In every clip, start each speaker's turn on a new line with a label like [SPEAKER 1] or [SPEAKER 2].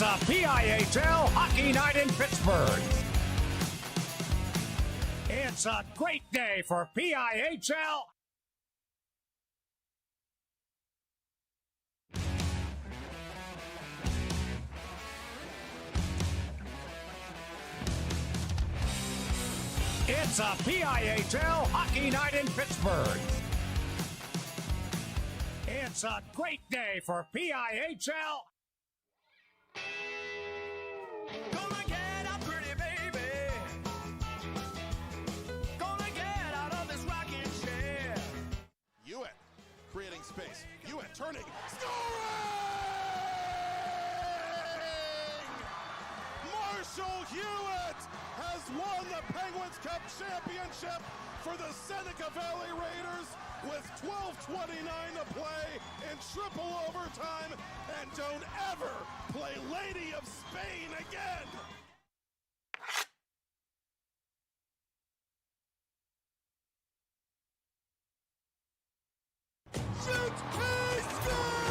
[SPEAKER 1] It's a PIHL hockey night in Pittsburgh. It's a great day for PIHL. It's a PIHL hockey night in Pittsburgh. It's a great day for PIHL.
[SPEAKER 2] Gonna get out, pretty baby. Gonna get out of this rocking chair.
[SPEAKER 3] Hewitt creating space. Hewitt turning. Scoring! Marshall Hewitt has won the Penguins Cup championship for the Seneca Valley Raiders with 12:29 to play in triple overtime, and don't ever play Lady of Spain again. Shoot! He scores!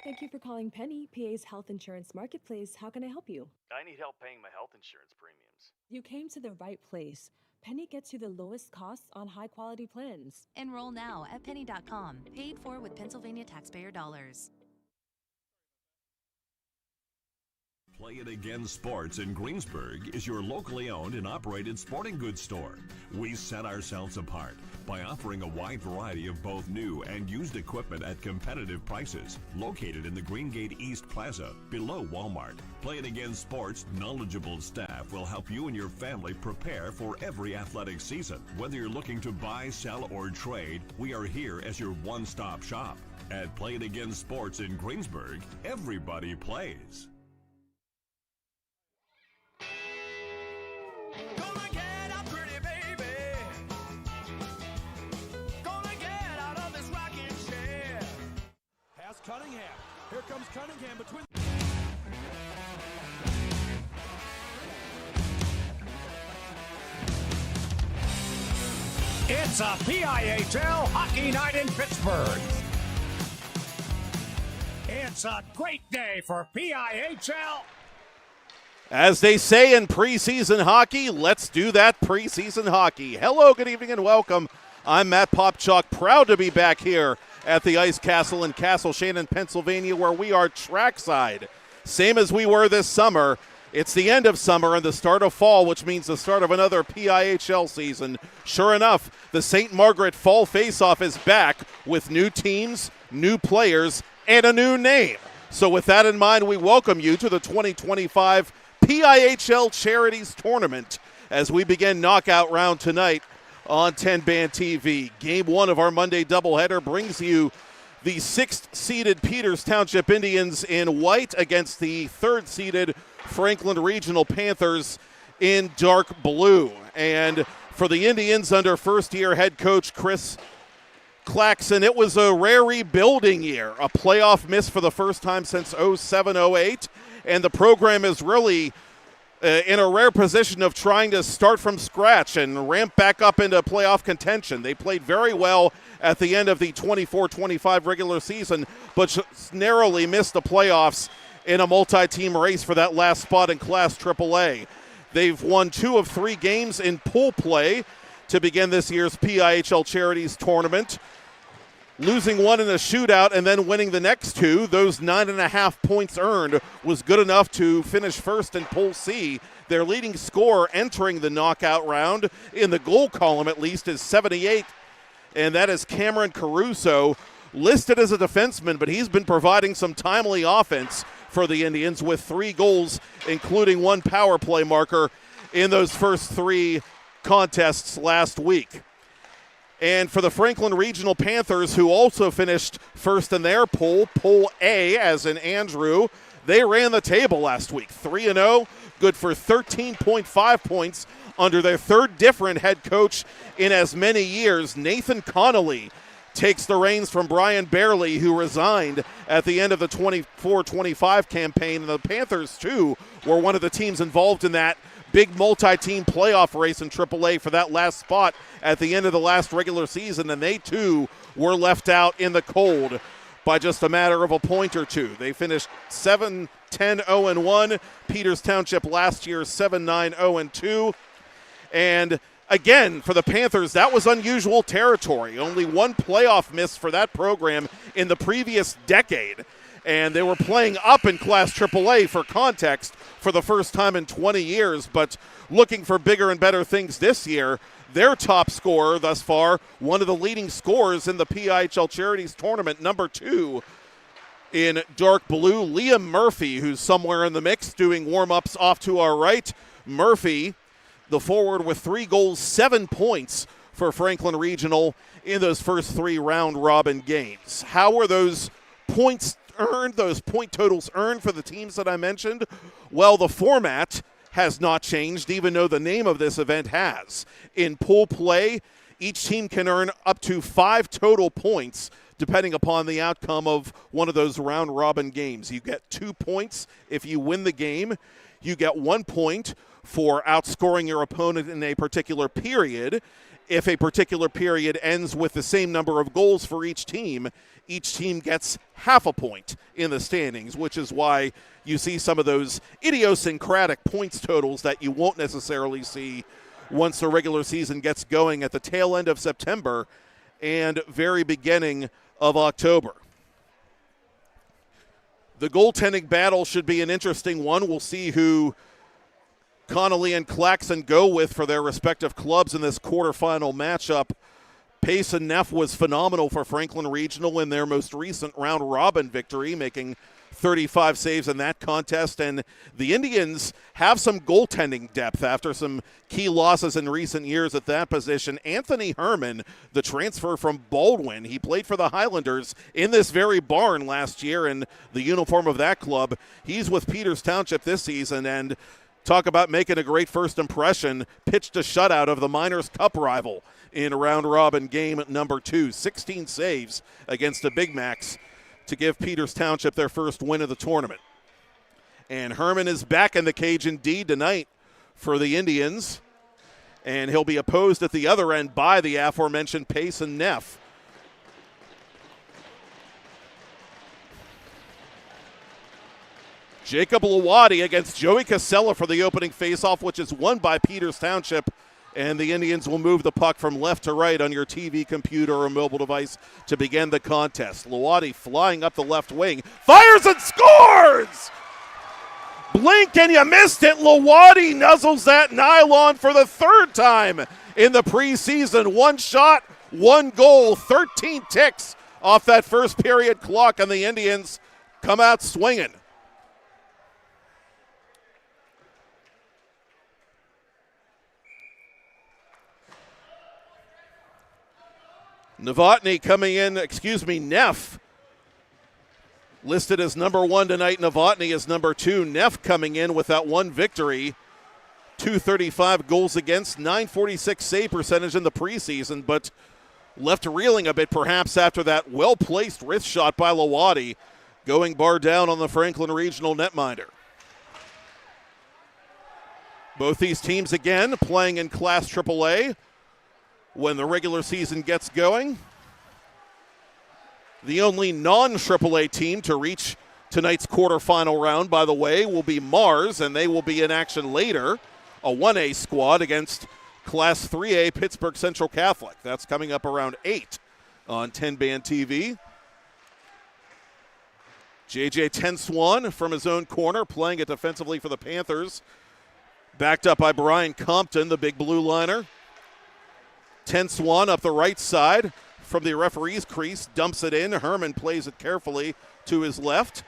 [SPEAKER 4] Thank you for calling Penny, PA's health insurance marketplace. How can I help you?
[SPEAKER 5] I need help paying my health insurance premiums.
[SPEAKER 4] You came to the right place. Penny gets you the lowest costs on high-quality plans.
[SPEAKER 6] Enroll now at penny.com. Paid for with Pennsylvania taxpayer dollars.
[SPEAKER 7] Play It Again Sports in Greensburg is your locally owned and operated sporting goods store. We set ourselves apart by offering a wide variety of both new and used equipment at competitive prices. Located in the Greengate East Plaza, below Walmart. Play It Again Sports' knowledgeable staff will help you and your family prepare for every athletic season. Whether you're looking to buy, sell, or trade, we are here as your one-stop shop. At Play It Again Sports in Greensburg, everybody plays.
[SPEAKER 2] Gonna get out, pretty baby. Gonna get out of this rocking chair.
[SPEAKER 3] Pass Cunningham. Here comes Cunningham between.
[SPEAKER 1] It's a PIHL hockey night in Pittsburgh. It's a great day for PIHL.
[SPEAKER 8] As they say in preseason hockey, let's do that preseason hockey. Hello, good evening, and welcome. I'm Matt Popchock, proud to be back here at the Ice Castle in Castle Shannon, Pennsylvania, where we are trackside. Same as we were this summer. It's the end of summer and the start of fall, which means the start of another PIHL season. Sure enough, the St. Margaret Fall Faceoff is back with new teams, new players, and a new name. So with that in mind, we welcome you to the 2025 PIHL Charities Tournament as we begin knockout round tonight on TenbandTV. Game 1 of our Monday doubleheader brings you the 6th-seeded Peters Township Indians in white against the 3rd-seeded Franklin Regional Panthers in dark blue. And for the Indians under first-year head coach Chris Claxon, it was a rare rebuilding year, a playoff miss for the first time since 07-08. And the program is really in a rare position of trying to start from scratch and ramp back up into playoff contention. They played very well at the end of the 24-25 regular season, but just narrowly missed the playoffs in a multi-team race for that last spot in Class AAA. They've won 2 of 3 games in pool play to begin this year's PIHL Charities Tournament, losing 1 in a shootout and then winning the next 2. Those 9.5 points earned was good enough to finish first in Pool C. Their leading scorer entering the knockout round, in the goal column at least, is 78, and that is Cameron Caruso, listed as a defenseman, but he's been providing some timely offense for the Indians with 3 goals, including 1 power play marker in those first 3 contests last week. And for the Franklin Regional Panthers, who also finished first in their pool, Pool A, as in Andrew, they ran the table last week, 3-0, good for 13.5 points under their third different head coach in as many years. Nathan Connolly takes the reins from Brian Barely, who resigned at the end of the 24-25 campaign. And the Panthers, too, were one of the teams involved in that big multi-team playoff race in AAA for that last spot at the end of the last regular season, and they, too, were left out in the cold by just a matter of a point or two. They finished 7-10-0-1. Peters Township last year 7-9-0-2. And again, for the Panthers, that was unusual territory. Only one playoff miss for that program in the previous decade. And they were playing up in Class AAA, for context, for the first time in 20 years, but looking for bigger and better things this year. Their top scorer thus far, one of the leading scorers in the PIHL Charities tournament, number 2 in dark blue, Liam Murphy, who's somewhere in the mix, doing warm-ups off to our right. Murphy, the forward, with 3 goals, 7 points for Franklin Regional in those first 3 round-robin games. How were those points earned, those point totals earned for the teams that I mentioned? Well, the format has not changed, even though the name of this event has. In pool play, each team can earn up to 5 total points depending upon the outcome of one of those round-robin games. You get 2 points if you win the game. You get 1 point for outscoring your opponent in a particular period. If a particular period ends with the same number of goals for each team gets half a point in the standings, which is why you see some of those idiosyncratic points totals that you won't necessarily see once the regular season gets going at the tail end of September and very beginning of October. The goaltending battle should be an interesting one. We'll see who Connolly and Claxon go with for their respective clubs in this quarterfinal matchup. Payson Neff was phenomenal for Franklin Regional in their most recent round-robin victory, making 35 saves in that contest. And the Indians have some goaltending depth after some key losses in recent years at that position. Anthony Herman, the transfer from Baldwin, he played for the Highlanders in this very barn last year in the uniform of that club. He's with Peters Township this season, and talk about making a great first impression, pitched a shutout of the Miners' Cup rival in round-robin game number 2. 16 saves against the Big Macs to give Peters Township their first win of the tournament. And Herman is back in the cage indeed tonight for the Indians, and he'll be opposed at the other end by the aforementioned Payson Neff. Jacob Lawadi against Joey Casella for the opening faceoff, which is won by Peters Township. And the Indians will move the puck from left to right on your TV, computer, or mobile device to begin the contest. Lawadi flying up the left wing, fires and scores! Blink and you missed it. Lawadi nuzzles that nylon for the 3rd time in the preseason. 1 shot, 1 goal, 13 ticks off that first period clock, and the Indians come out swinging. Neff listed as number 1 tonight. Novotny is number 2. Neff coming in with that 1 victory. 235 goals against, 946 save percentage in the preseason, but left reeling a bit perhaps after that well-placed wrist shot by Lawadi going bar down on the Franklin Regional netminder. Both these teams again playing in Class AAA when the regular season gets going. The only non-AAA team to reach tonight's quarterfinal round, by the way, will be Mars, and they will be in action later. A 1A squad against Class 3A Pittsburgh Central Catholic. That's coming up around 8 on TenbandTV. JJ Tenswan from his own corner, playing it defensively for the Panthers. Backed up by Brian Compton, the big blue liner. Tenswan up the right side from the referee's crease, dumps it in. Herman plays it carefully to his left.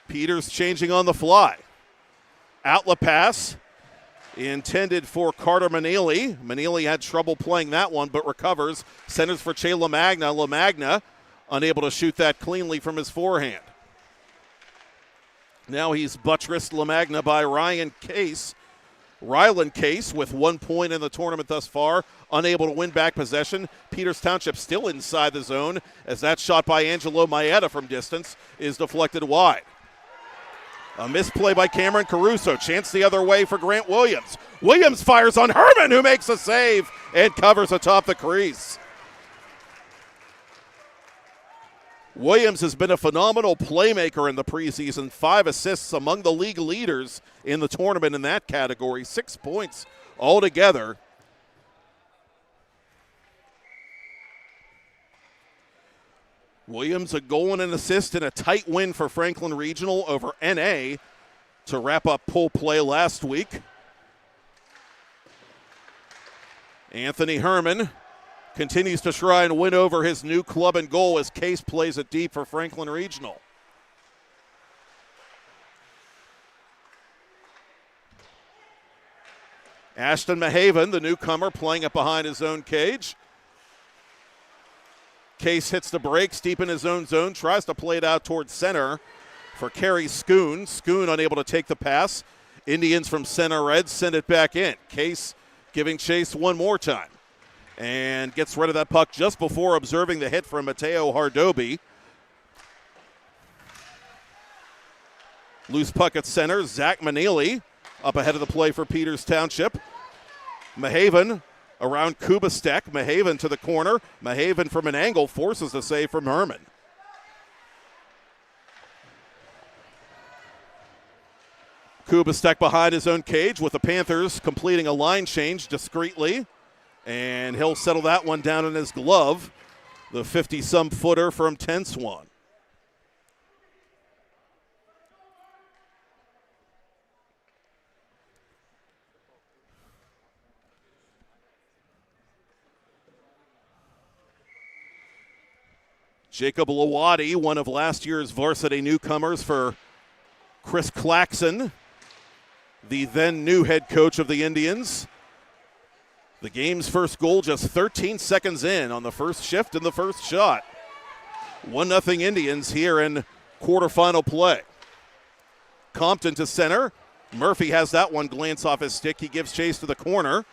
[SPEAKER 8] Peters changing on the fly. Outlet pass intended for Carter Manili. Manili had trouble playing that one, but recovers. Centers for Che LaMagna. LaMagna unable to shoot that cleanly from his forehand. Now he's buttressed LaMagna by Ryland Case with 1 point in the tournament thus far, unable to win back possession. Peters Township still inside the zone as that shot by Angelo Maeda from distance is deflected wide. A misplay by Cameron Caruso. Chance the other way for Grant Williams. Williams fires on Herman, who makes a save and covers atop the crease. Williams has been a phenomenal playmaker in the preseason. 5 assists, among the league leaders in the tournament in that category. 6 points altogether. Williams a goal and an assist in a tight win for Franklin Regional over NA to wrap up pool play last week. Anthony Herman continues to try and win over his new club and goal as Case plays it deep for Franklin Regional. Ashton Mahaven, the newcomer, playing it behind his own cage. Case hits the brakes deep in his own zone, tries to play it out towards center for Kerry Schoon. Schoon unable to take the pass. Indians from center red send it back in. Case giving chase one more time and gets rid of that puck just before observing the hit from Mateo Hardobi. Loose puck at center. Zach Manili up ahead of the play for Peters Township. Mahaven around Kubastek. Mahaven to the corner. Mahaven from an angle forces the save from Herman. Kubastek behind his own cage with the Panthers completing a line change discreetly. And he'll settle that one down in his glove. The 50-some footer from Ten Swan. Jacob Lawadi, one of last year's varsity newcomers for Chris Claxon, the then new head coach of the Indians. The game's first goal just 13 seconds in on the first shift and the first shot. 1-0 Indians here in quarterfinal play. Compton to center. Murphy has that one glance off his stick. He gives chase to the corner.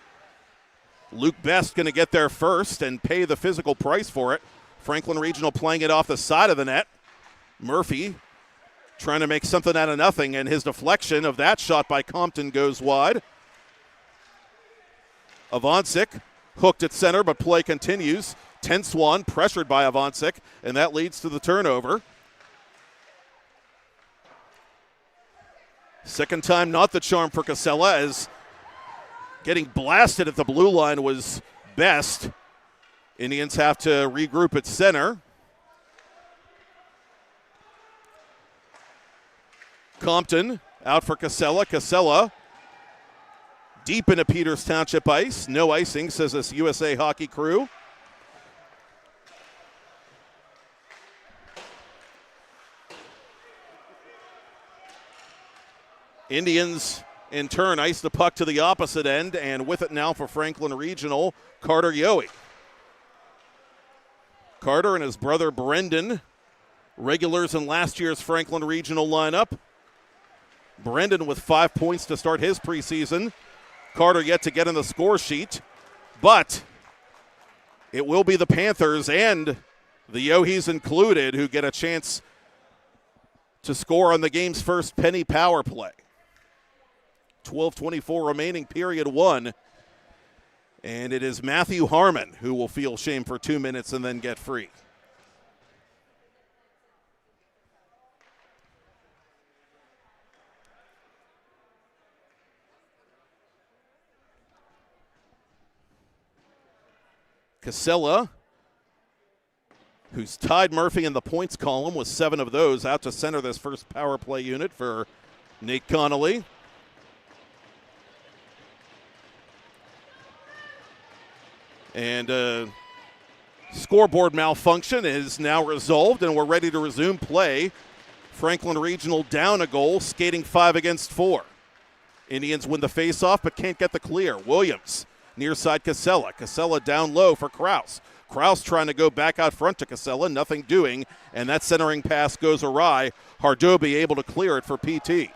[SPEAKER 8] Luke Best going to get there first and pay the physical price for it. Franklin Regional playing it off the side of the net. Murphy trying to make something out of nothing, and his deflection of that shot by Compton goes wide. Avancic hooked at center, but play continues. Ten Swan pressured by Avancic, and that leads to the turnover. Second time not the charm for Casella, as getting blasted at the blue line was Best. Indians have to regroup at center. Compton out for Casella. Casella deep into Peters Township ice. No icing, says this USA hockey crew. Indians, in turn, ice the puck to the opposite end, and with it now for Franklin Regional, Carter Yohe. Carter and his brother Brendan, regulars in last year's Franklin Regional lineup. Brendan with 5 points to start his preseason. Carter yet to get in the score sheet, but it will be the Panthers and the Yohes included who get a chance to score on the game's first penny power play. 12:24 remaining, period one. And it is Matthew Harmon who will feel shame for 2 minutes and then get free. Casella, who's tied Murphy in the points column with 7 of those, out to center this first power play unit for Nate Connolly. And scoreboard malfunction is now resolved, and we're ready to resume play. Franklin Regional down a goal, skating 5 against 4. Indians win the faceoff, but can't get the clear. Williams near side Casella. Casella down low for Kraus. Kraus trying to go back out front to Casella, nothing doing, and that centering pass goes awry. Hardoby able to clear it for PT.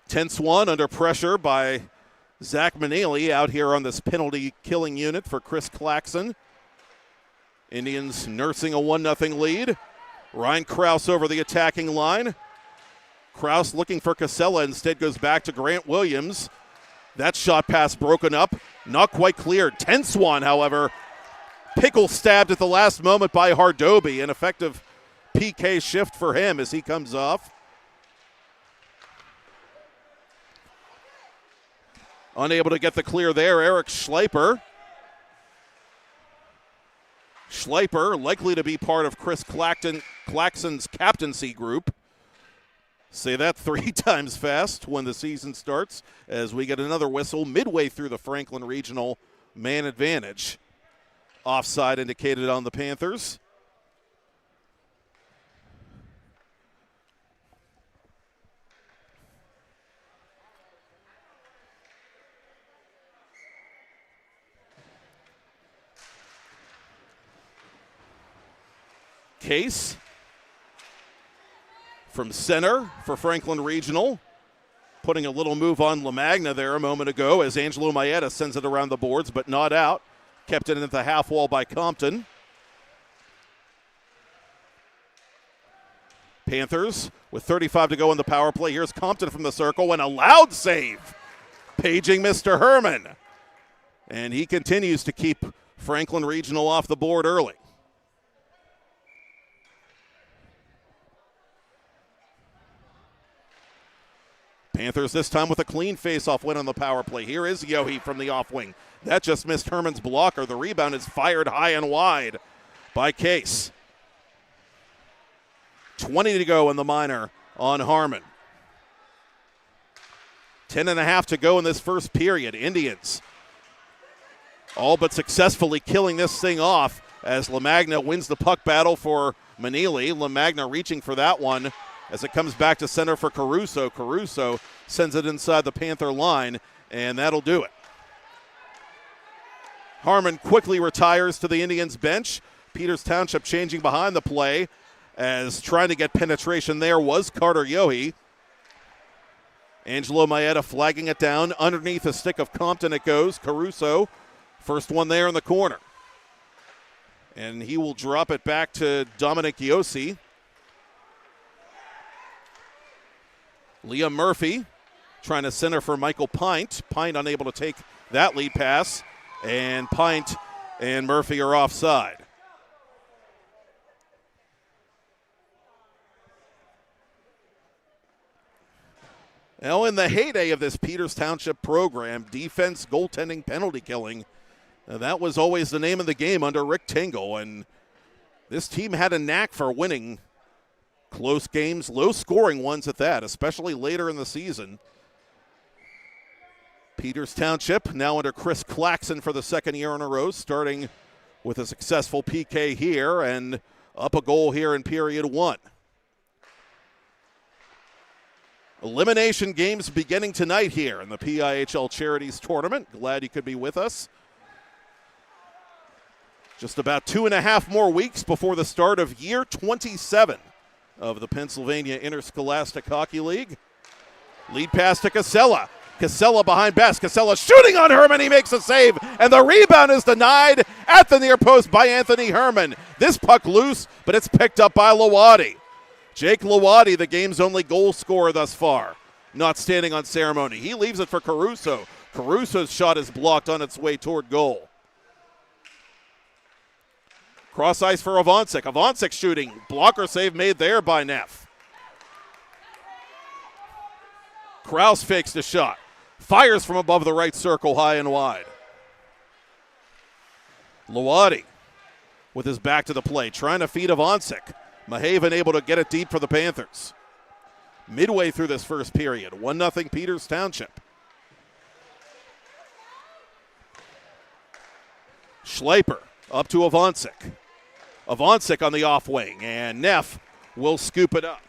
[SPEAKER 8] Tense one under pressure by Zach Manaley out here on this penalty killing unit for Chris Claxon. Indians nursing a 1-0 lead. Ryan Kraus over the attacking line. Kraus looking for Casella, instead goes back to Grant Williams. That shot pass broken up, not quite cleared. Tense one, however. Pickle stabbed at the last moment by Hardoby. An effective PK shift for him as he comes off. Unable to get the clear there, Eric Schleiper. Schleiper likely to be part of Chris Claxon's captaincy group. Say that 3 times fast when the season starts as we get another whistle midway through the Franklin Regional man advantage. Offside indicated on the Panthers. Case from center for Franklin Regional. Putting a little move on LaMagna there a moment ago as Angelo Maeda sends it around the boards, but not out. Kept it at the half wall by Compton. Panthers with 35 to go in the power play. Here's Compton from the circle and a loud save. Paging Mr. Herman. And he continues to keep Franklin Regional off the board early. Panthers this time with a clean face-off win on the power play. Here is Yohe from the off wing. That just missed Herman's blocker. The rebound is fired high and wide by Case. 20 to go in the minor on Harmon. 10.5 to go in this first period. Indians all but successfully killing this thing off as LaMagna wins the puck battle for Manili. LaMagna reaching for that one as it comes back to center for Caruso. Caruso sends it inside the Panther line, and that'll do it. Harmon quickly retires to the Indians bench. Peters Township changing behind the play as trying to get penetration there was Carter Yohe. Angelo Maeda flagging it down. Underneath the stick of Compton it goes. Caruso, first one there in the corner. And he will drop it back to Dominic Yossi. Liam Murphy trying to center for Michael Pint. Pint unable to take that lead pass. And Pint and Murphy are offside. Now, in the heyday of this Peters Township program, defense, goaltending, penalty killing, that was always the name of the game under Rick Tingle. And this team had a knack for winning close games, low-scoring ones at that, especially later in the season. Peters Township now under Chris Claxon for the second year in a row, starting with a successful PK here and up a goal here in period one. Elimination games beginning tonight here in the PIHL Charities Tournament. Glad you could be with us. Just about 2.5 more weeks before the start of year 27 of the Pennsylvania Interscholastic Hockey League. Lead pass to Casella. Casella behind Best. Casella shooting on Herman. He makes a save, and the rebound is denied at the near post by Anthony Herman. This puck loose, but it's picked up by Lawadi. Jake Lawadi, the game's only goal scorer thus far, not standing on ceremony. He leaves it for Caruso. Caruso's shot is blocked on its way toward goal. Cross ice for Avancic. Avancic shooting. Blocker save made there by Neff. Kraus fakes the shot. Fires from above the right circle, high and wide. Lawadi with his back to the play, trying to feed Avancic. Mahaven able to get it deep for the Panthers. Midway through this first period, 1-0 Peters Township. Schleiper up to Avancic. Avancic on the off wing, and Neff will scoop it up.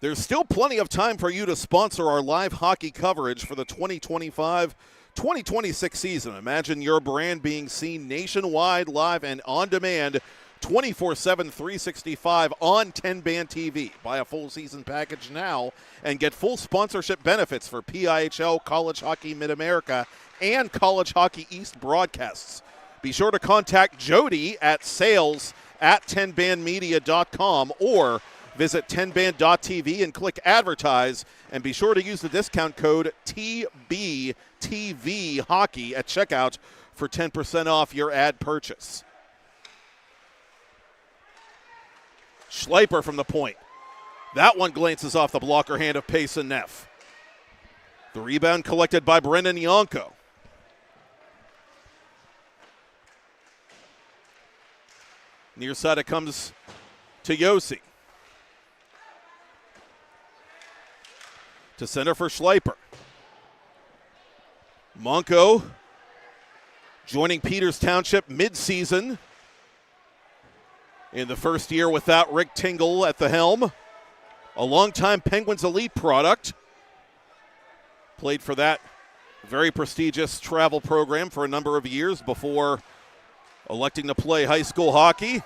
[SPEAKER 8] There's still plenty of time for you to sponsor our live hockey coverage for the 2025-2026 season. Imagine your brand being seen nationwide, live, and on demand 24/7, 365 on TenbandTV. Buy a full season package now and get full sponsorship benefits for PIHL, College Hockey Mid-America, and College Hockey East broadcasts. Be sure to contact Jody at sales@tenbandmedia.com or visit tenband.tv and click advertise, and be sure to use the discount code TBTV Hockey at checkout for 10% off your ad purchase. Schleiper from the point. That one glances off the blocker hand of Payson Neff. The rebound collected by Brendan Yonko. Near side it comes to Yossi. To center for Schleiper. Monco joining Peters Township mid-season in the first year without Rick Tingle at the helm. A longtime Penguins elite product. Played for that very prestigious travel program for a number of years before electing to play high school hockey.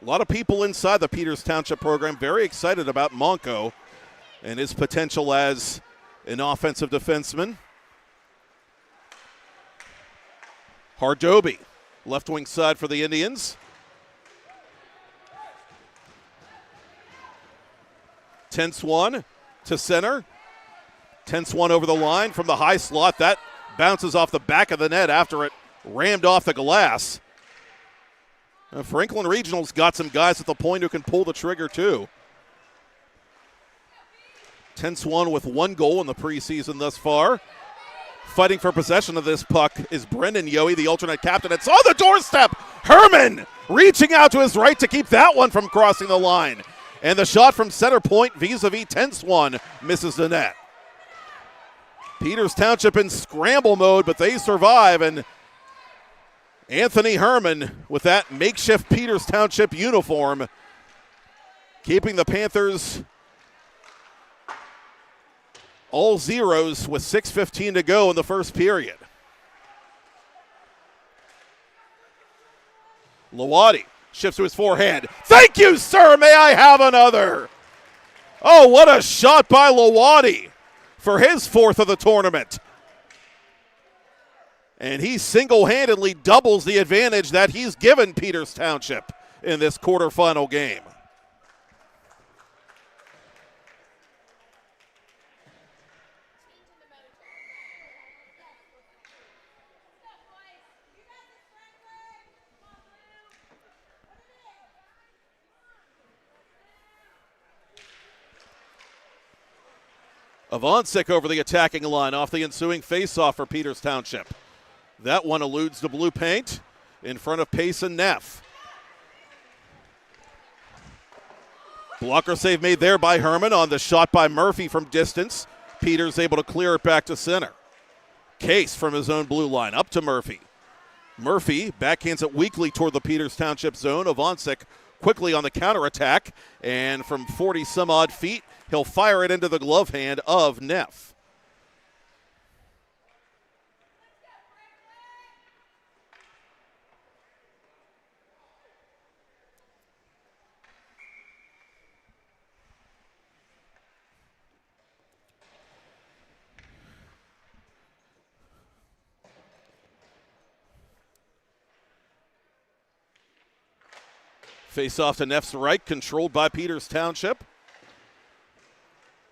[SPEAKER 8] A lot of people inside the Peters Township program very excited about Monco and his potential as an offensive defenseman. Hardoby, left wing side for the Indians. Tense-1 to center. Tense-1 over the line from the high slot. That bounces off the back of the net after it rammed off the glass. Franklin Regional's got some guys at the point who can pull the trigger too. Tense-1 with 1 goal in the preseason thus far. Fighting for possession of this puck is Brendan Yohe, the alternate captain. It's on the doorstep. Herman reaching out to his right to keep that one from crossing the line. And the shot from center point vis-a-vis Tense-1 misses the net. Peters Township in scramble mode, but they survive. And Anthony Herman with that makeshift Peters Township uniform, keeping the Panthers all zeros with 6:15 to go in the first period. Lawadi shifts to his forehand. Thank you, sir. May I have another? Oh, what a shot by Lawadi for his 4th of the tournament. And he single-handedly doubles the advantage that he's given Peters Township in this quarterfinal game. Avancic over the attacking line off the ensuing faceoff for Peters Township. That one eludes the blue paint in front of Payson Neff. Blocker save made there by Herman on the shot by Murphy from distance. Peters able to clear it back to center. Case from his own blue line up to Murphy. Murphy backhands it weakly toward the Peters Township zone. Avancic quickly on the counterattack, and from 40-some-odd feet, he'll fire it into the glove hand of Neff. Face off to Neff's right, controlled by Peters Township.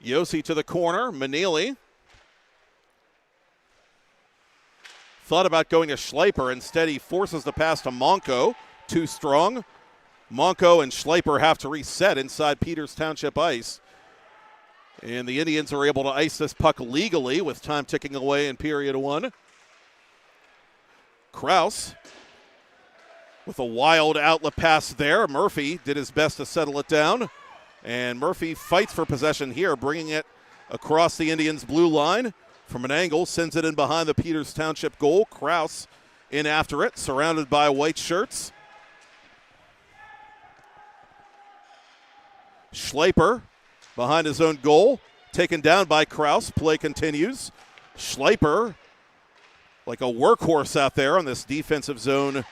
[SPEAKER 8] Yossi to the corner, Manili. Thought about going to Schleiper. Instead, he forces the pass to Monco. Too strong. Monco and Schleiper have to reset inside Peters Township ice. And the Indians are able to ice this puck legally with time ticking away in period 1. Kraus with a wild outlet pass there. Murphy did his best to settle it down. And Murphy fights for possession here, bringing it across the Indians' blue line. From an angle, sends it in behind the Peters Township goal. Kraus in after it, surrounded by white shirts. Schleiper behind his own goal. Taken down by Kraus. Play continues. Schleiper, like a workhorse out there on this defensive zone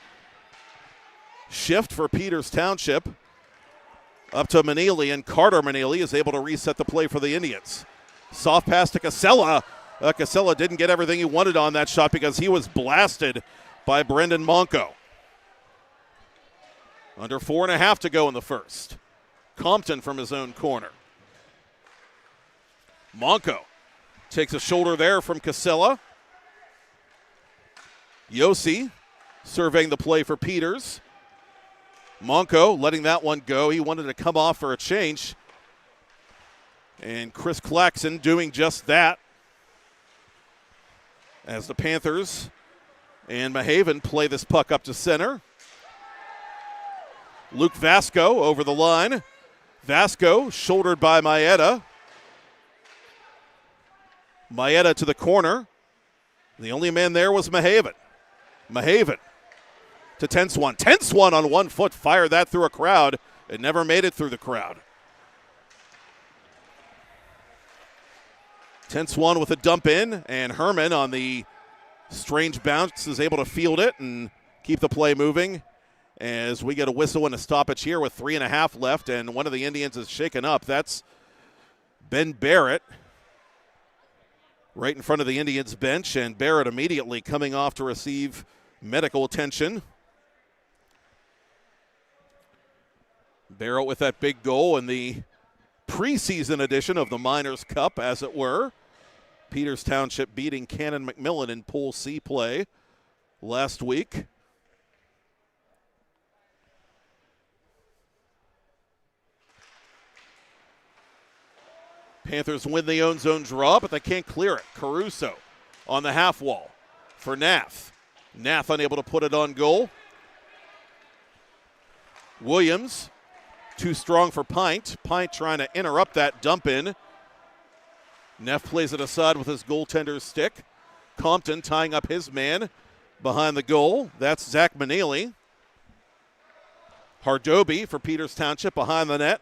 [SPEAKER 8] shift for Peters Township. Up to Manili, and Carter Manili is able to reset the play for the Indians. Soft pass to Casella. Casella didn't get everything he wanted on that shot because he was blasted by Brendan Monco. Under 4.5 to go in the first. Compton from his own corner. Monco takes a shoulder there from Casella. Yossi surveying the play for Peters. Monco letting that one go. He wanted to come off for a change. And Chris Claxon doing just that. As the Panthers and Mahaven play this puck up to center. Luke Vasco over the line. Vasco shouldered by Maeda. Maeda to the corner. The only man there was Mahaven. Mahaven to Tenswan. Tenswan on 1 foot fired that through a crowd. It never made it through the crowd. Tenswan with a dump in, and Herman on the strange bounce is able to field it and keep the play moving as we get a whistle and a stoppage here with 3.5 left, and one of the Indians is shaken up. That's Ben Barrett right in front of the Indians bench, and Barrett immediately coming off to receive medical attention. Barrett with that big goal in the preseason edition of the Miners Cup, as it were. Peters Township beating Cannon McMillan in Pool C play last week. Panthers win the own zone draw, but they can't clear it. Caruso on the half wall for Nath. Nath unable to put it on goal. Williams too strong for Pint. Pint trying to interrupt that dump in. Neff plays it aside with his goaltender's stick. Compton tying up his man behind the goal. That's Zach Manili. Hardoby for Peters Township behind the net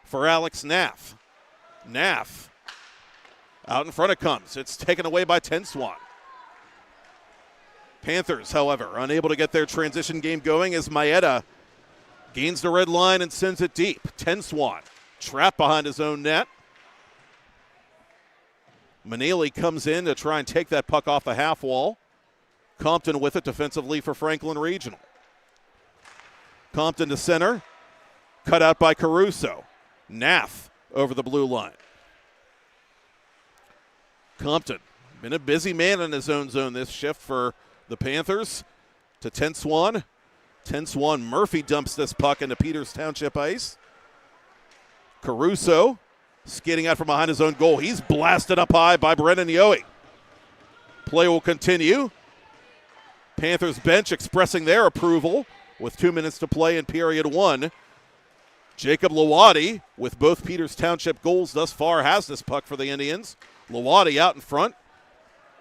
[SPEAKER 8] for Alex Naff. Naff out in front it comes. It's taken away by Tenswan. Panthers, however, unable to get their transition game going as Maeda gains the red line and sends it deep. Tenswan trapped behind his own net. Manili comes in to try and take that puck off the half wall. Compton with it defensively for Franklin Regional. Compton to center. Cut out by Caruso. Nath over the blue line. Compton, been a busy man in his own zone this shift for the Panthers. To Tenswan. Tenswan Murphy dumps this puck into Peters Township ice. Caruso skating out from behind his own goal. He's blasted up high by Brendan Yohe. Play will continue. Panthers bench expressing their approval with 2 minutes to play in period one. Jacob Lawadi, with both Peters Township goals thus far, has this puck for the Indians. Lawadi out in front.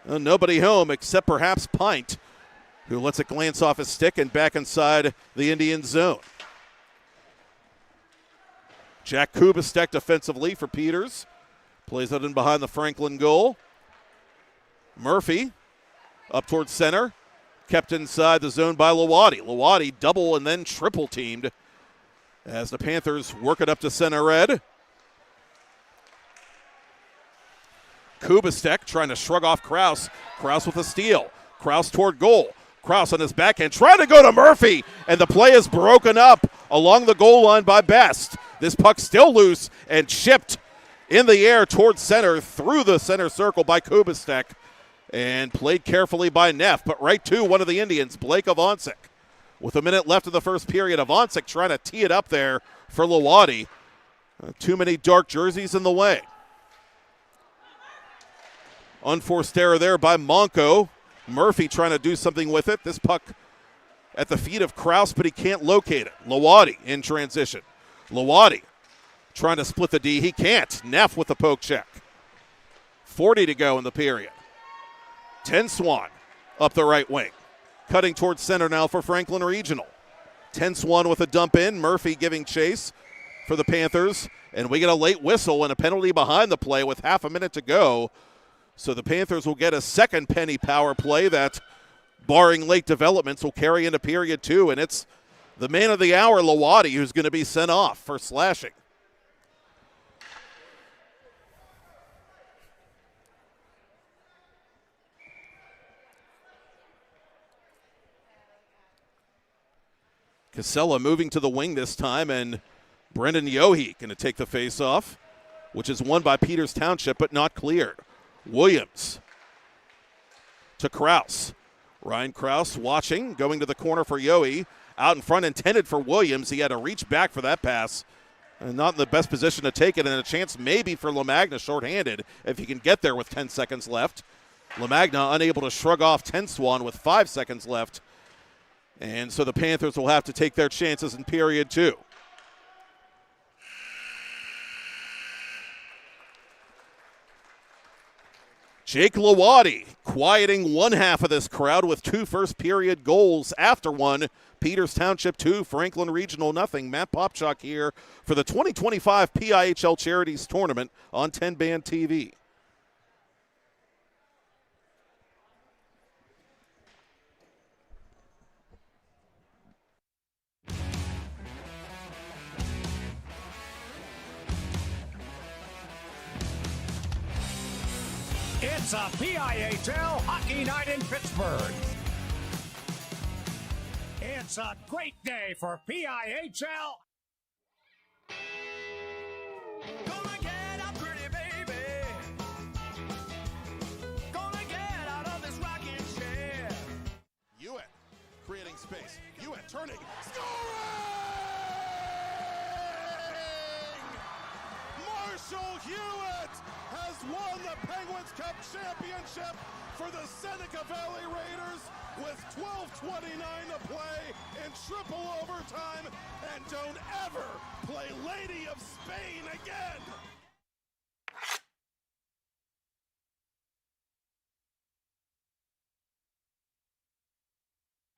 [SPEAKER 8] Nobody home except perhaps Pint, who lets it glance off his stick and back inside the Indian zone. Jack Kubastek defensively for Peters. Plays it in behind the Franklin goal. Murphy up towards center. Kept inside the zone by Lawadi. Lawadi double and then triple teamed as the Panthers work it up to center red. Kubastek trying to shrug off Kraus. Kraus with a steal. Kraus toward goal. Kraus on his backhand trying to go to Murphy, and the play is broken up along the goal line by Best. This puck still loose and chipped in the air towards center through the center circle by Kubastek and played carefully by Neff, but right to one of the Indians, Blake Avancic. With a minute left in the first period, Avancic trying to tee it up there for Lawadi. Too many dark jerseys in the way. Unforced error there by Monco. Murphy trying to do something with it. This puck at the feet of Kraus, but he can't locate it. Lawadi in transition. Lawadi trying to split the D. He can't. Neff with the poke check. 40 to go in the period. Tenswan up the right wing. Cutting towards center now for Franklin Regional. Tenswan with a dump in. Murphy giving chase for the Panthers, and we get a late whistle and a penalty behind the play with half a minute to go. So the Panthers will get a second penny power play that, barring late developments, will carry into period 2, and it's the man of the hour, Lawadi, who's going to be sent off for slashing. Casella moving to the wing this time, and Brendan Yohe going to take the face-off, which is won by Peters Township but not cleared. Williams to Kraus. Ryan Kraus watching, going to the corner for Yohe. Out in front, intended for Williams. He had to reach back for that pass. And not in the best position to take it, and a chance maybe for LaMagna shorthanded if he can get there with 10 seconds left. LaMagna unable to shrug off Tenswan with 5 seconds left. And so the Panthers will have to take their chances in period 2. Jake Lawadi quieting one half of this crowd with 2 first-period goals after one. Peters Township 2, Franklin Regional nothing. Matt Popchock here for the 2025 PIHL Charities Tournament on TenbandTV.
[SPEAKER 1] It's a PIHL hockey night in Pittsburgh. It's a great day for PIHL.
[SPEAKER 2] Gonna get up pretty, baby. Gonna get out of this rocking chair.
[SPEAKER 3] Hewitt creating space. Hewitt turning. Scoring! Marshall Hewitt has won the Penguins Cup championship for the Seneca Valley Raiders with 12:29 to play in triple overtime, and don't ever play Lady of Spain again.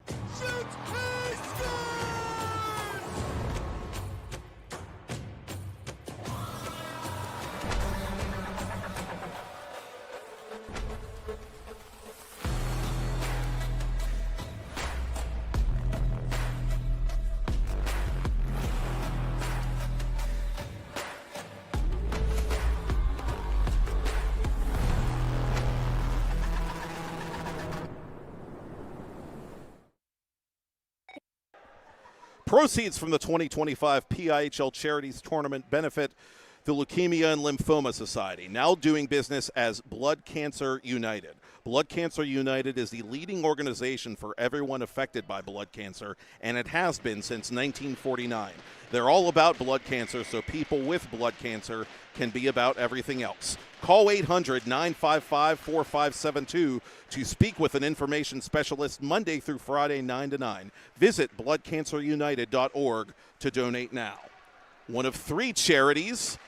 [SPEAKER 3] Shoots, he scores!
[SPEAKER 8] Proceeds from the 2025 PIHL Charities Tournament benefit the Leukemia and Lymphoma Society, now doing business as Blood Cancer United. Blood Cancer United is the leading organization for everyone affected by blood cancer, and it has been since 1949. They're all about blood cancer, so people with blood cancer can be about everything else. Call 800-955-4572 to speak with an information specialist Monday through Friday, 9 to 9. Visit bloodcancerunited.org to donate now. One of 3 charities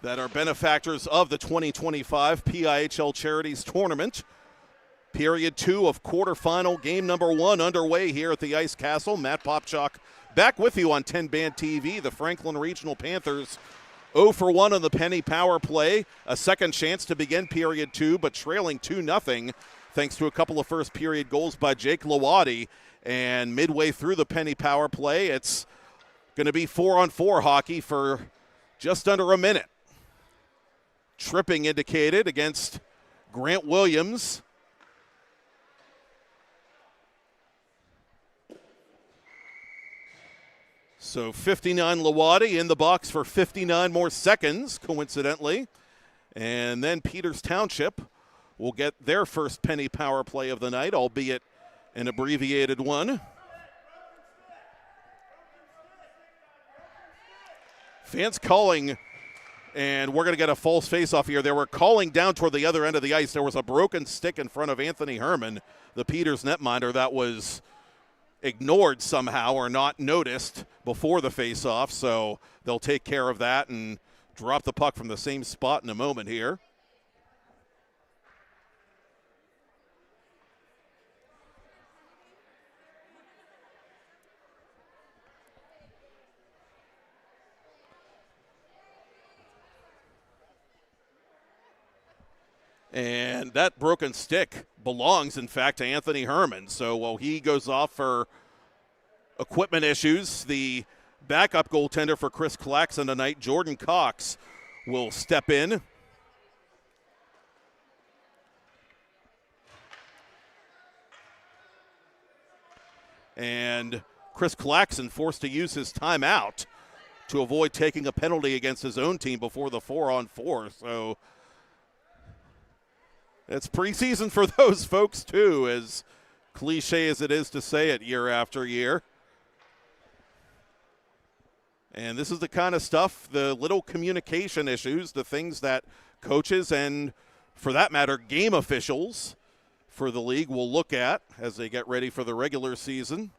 [SPEAKER 8] that are benefactors of the 2025 PIHL Charities Tournament. Period 2 of quarterfinal game number 1 underway here at the Ice Castle. Matt Popchock back with you on 10-Band TV. The Franklin Regional Panthers 0 for 1 on the penny power play. A second chance to begin period 2, but trailing 2-0 thanks to a couple of first period goals by Jake Lawadi. And midway through the penny power play, it's going to be 4-on-4 hockey for just under a minute. Tripping indicated against Grant Williams. So 59 Lawadi in the box for 59 more seconds, coincidentally. And then Peters Township will get their first penny power play of the night, albeit an abbreviated one. Fans calling, and we're going to get a false face-off here. They were calling down toward the other end of the ice. There was a broken stick in front of Anthony Herman, the Peters netminder, that was ignored somehow or not noticed before the face-off, so they'll take care of that and drop the puck from the same spot in a moment here. And that broken stick belongs, in fact, to Anthony Herman. So while he goes off for equipment issues, the backup goaltender for Chris Claxon tonight, Jordan Cox, will step in. And Chris Claxon forced to use his timeout to avoid taking a penalty against his own team before the 4-on-4. So it's preseason for those folks, too, as cliche as it is to say it year after year. And this is the kind of stuff, the little communication issues, the things that coaches and, for that matter, game officials for the league will look at as they get ready for the regular season.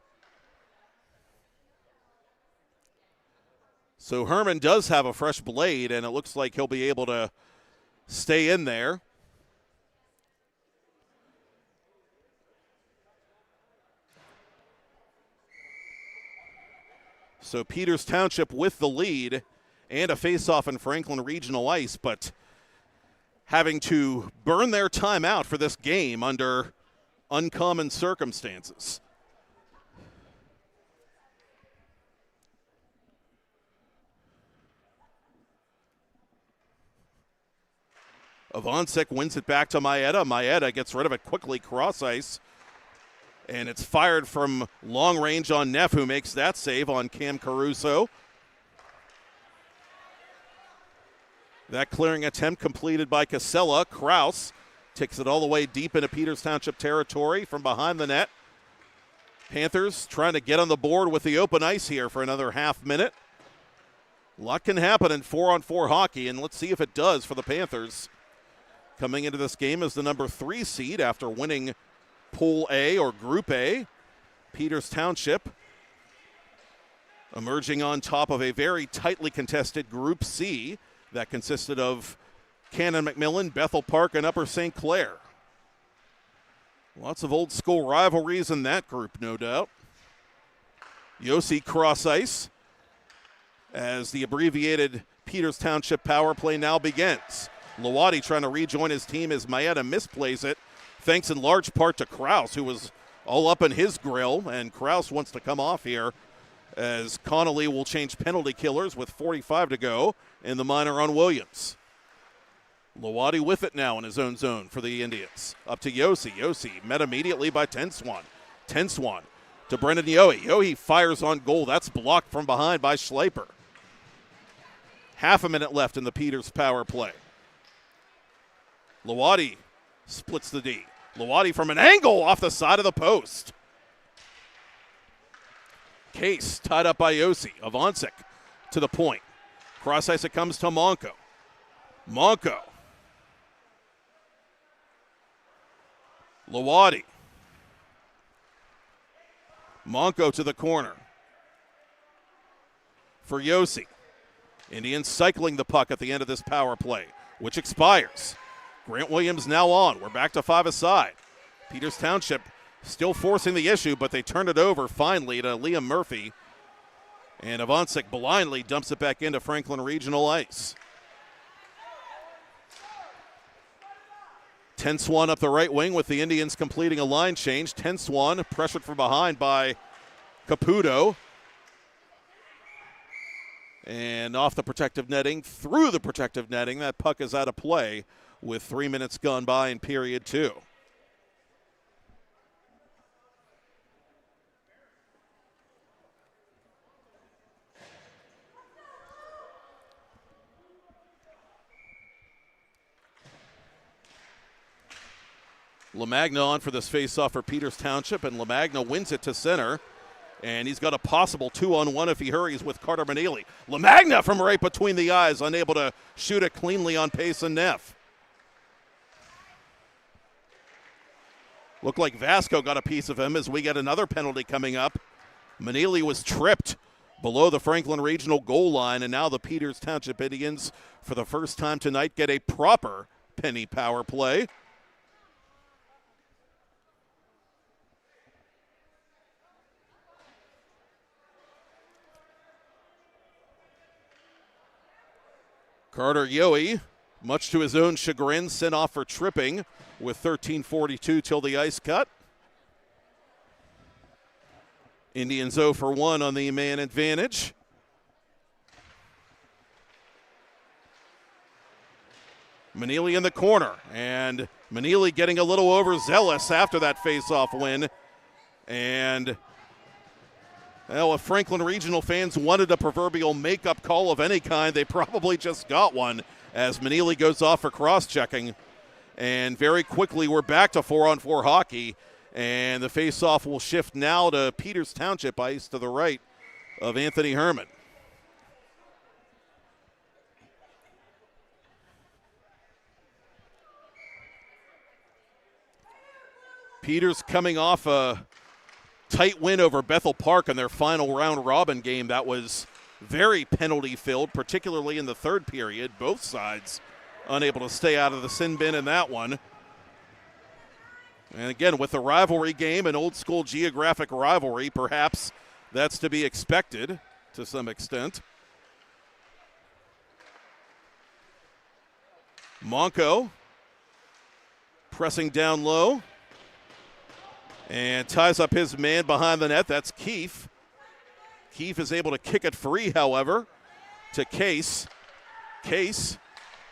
[SPEAKER 8] So Herman does have a fresh blade, and it looks like he'll be able to stay in there. So Peters Township with the lead and a face-off in Franklin Regional Ice, but having to burn their time out for this game under uncommon circumstances. Avancic wins it back to Maeda. Maeda gets rid of it quickly, cross ice. And it's fired from long range on Neff, who makes that save on Cam Caruso. That clearing attempt completed by Casella. Kraus takes it all the way deep into Peters Township territory from behind the net. Panthers trying to get on the board with the open ice here for another half minute. A lot can happen in 4-on-4 hockey, and let's see if it does for the Panthers. Coming into this game as the number 3 seed after winning Pool A or Group A. Peters Township emerging on top of a very tightly contested Group C that consisted of Cannon McMillan, Bethel Park, and Upper St. Clair. Lots of old school rivalries in that group, no doubt. Yossi cross ice as the abbreviated Peters Township power play now begins. Lawadi trying to rejoin his team as Maeda misplays it, thanks in large part to Kraus, who was all up in his grill, and Kraus wants to come off here as Connolly will change penalty killers with 45 to go in the minor on Williams. Lawadi with it now in his own zone for the Indians. Up to Yossi. Yossi met immediately by Tenswan. Tenswan to Brendan Yohe. Yohe fires on goal. That's blocked from behind by Schleiper. Half a minute left in the Peters power play. Lawadi splits the D. Lawadi from an angle off the side of the post. Case tied up by Yossi. Avancic to the point. Cross ice it comes to Monco. Monco. Lawadi. Monco to the corner. For Yossi. Indians cycling the puck at the end of this power play, which expires. Grant Williams now on. We're back to 5-a-side. Peters Township still forcing the issue, but they turn it over finally to Liam Murphy. And Avancic blindly dumps it back into Franklin Regional Ice. Tenswan up the right wing with the Indians completing a line change. Tenswan pressured from behind by Caputo. And off the protective netting, through the protective netting. That puck is out of play with 3 minutes gone by in period 2. LaMagna on for this face-off for Peters Township, and LaMagna wins it to center. And he's got a possible 2-on-1 if he hurries with Carter Manili. LaMagna from right between the eyes, unable to shoot it cleanly on pace and Neff. Looked like Vasco got a piece of him as we get another penalty coming up. Manili was tripped below the Franklin Regional goal line, and now the Peters Township Indians, for the first time tonight, get a proper penny power play. Carter Yohe much to his own chagrin, sent off for tripping with 13:42 till the ice cut. Indians 0 for 1 on the man advantage. Manili in the corner, and Manili getting a little overzealous after that face-off win. And, well, if Franklin Regional fans wanted a proverbial makeup call of any kind, they probably just got one as Manili goes off for cross-checking. And very quickly, we're back to 4-on-4 hockey, and the face-off will shift now to Peters Township ice to the right of Anthony Herman. Peters coming off a tight win over Bethel Park in their final round-robin game that was very penalty-filled, particularly in the third period. Both sides unable to stay out of the sin bin in that one. And again, with the rivalry game, an old-school geographic rivalry, perhaps that's to be expected to some extent. Monco pressing down low. And ties up his man behind the net. That's Keefe. Keefe is able to kick it free, however, to Case. Case,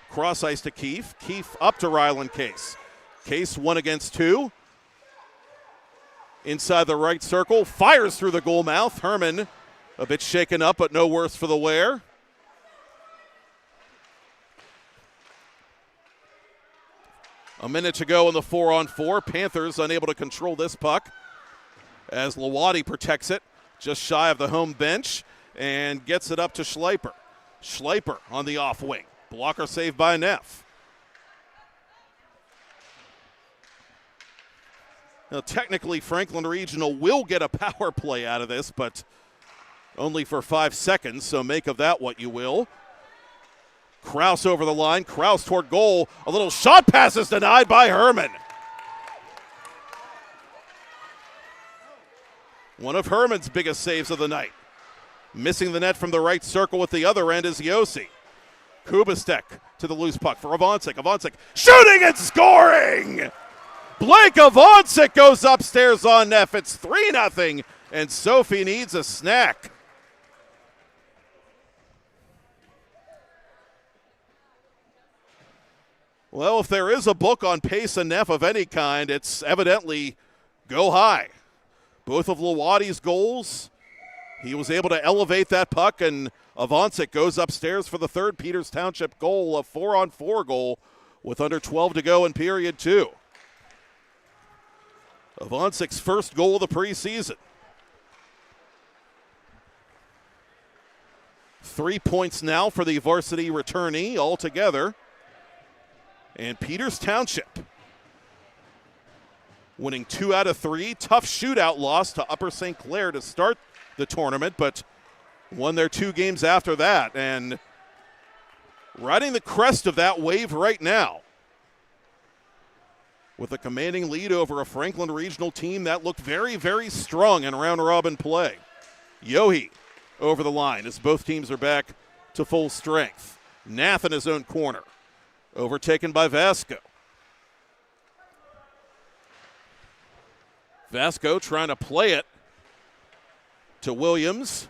[SPEAKER 8] cross ice to Keefe. Keefe up to Ryland Case. Case 1 against 2. Inside the right circle, fires through the goal mouth. Herman a bit shaken up, but no worse for the wear. A minute to go in the 4-on-4. Panthers unable to control this puck as Lawadi protects it just shy of the home bench and gets it up to Schleiper. Schleiper on the off wing. Blocker saved by Neff. Now, technically, Franklin Regional will get a power play out of this, but only for 5 seconds, so make of that what you will. Kraus over the line. Kraus toward goal. A little shot pass is denied by Herman. One of Herman's biggest saves of the night. Missing the net from the right circle with the other end is Yossi. Kubastek to the loose puck for Avancic. Avancic shooting and scoring! Blake Avancic goes upstairs on Neff. It's 3-0, and Sophie needs a snack. Well, if there is a book on pace and Neff of any kind, it's evidently Go High. Both of Lawadi's goals, he was able to elevate that puck, and Avancic goes upstairs for the third Peters Township goal, a 4-on-4 goal with under 12 to go in period 2. Avancic's first goal of the preseason. 3 points now for the varsity returnee altogether. And Peters Township winning 2 out of 3. Tough shootout loss to Upper St. Clair to start the tournament, but won their 2 games after that. And riding the crest of that wave right now with a commanding lead over a Franklin Regional team that looked very, very strong in round-robin play. Yohe over the line as both teams are back to full strength. Nath in his own corner. Overtaken by Vasco. Vasco trying to play it to Williams.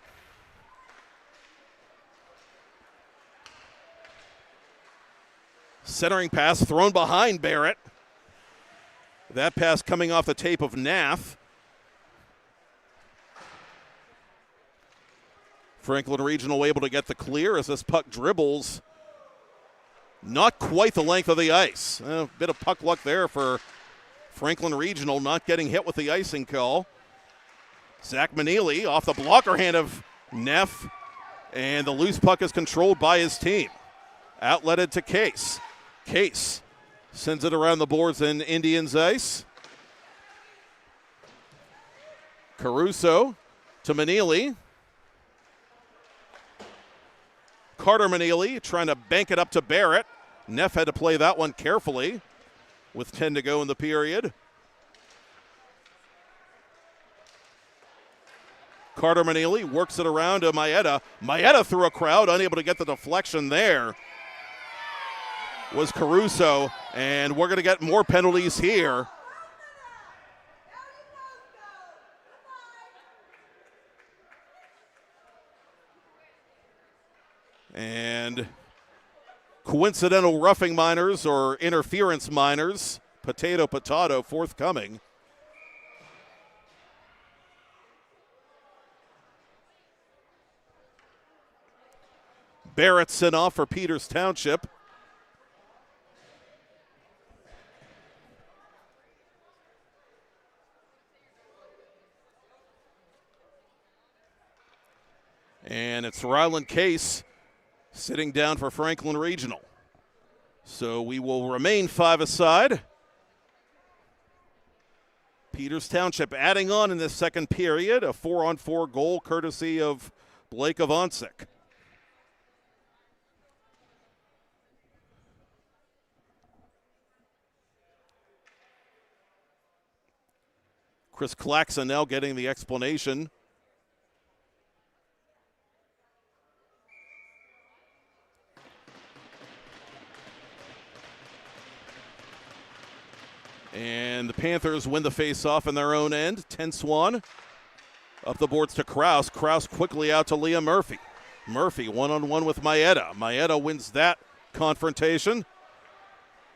[SPEAKER 8] Centering pass thrown behind Barrett. That pass coming off the tape of Nath. Franklin Regional able to get the clear as this puck dribbles not quite the length of the ice. A bit of puck luck there for Franklin Regional, not getting hit with the icing call. Zach Manili off the blocker hand of Neff, and the loose puck is controlled by his team. Outletted to Case. Case sends it around the boards in Indians ice. Caruso to Manili. Carter Manili trying to bank it up to Barrett. Neff had to play that one carefully with 10 to go in the period. Carter Manili works it around to Maeda. Maeda through a crowd, unable to get the deflection there. was Caruso, and we're going to get more penalties here. And coincidental roughing minors or interference minors, potato, forthcoming. Barrett sent off for Peters Township. And it's Ryland Case sitting down for Franklin Regional. So we will remain 5-a-side. Peters Township adding on in this second period, a 4-on-4 goal courtesy of Blake Avancic. Chris Claxon now getting the explanation. And the Panthers win the face-off in their own end. 10-1. Up the boards to Kraus. Kraus quickly out to Leah Murphy. Murphy one-on-one with Maeda. Maeda wins that confrontation.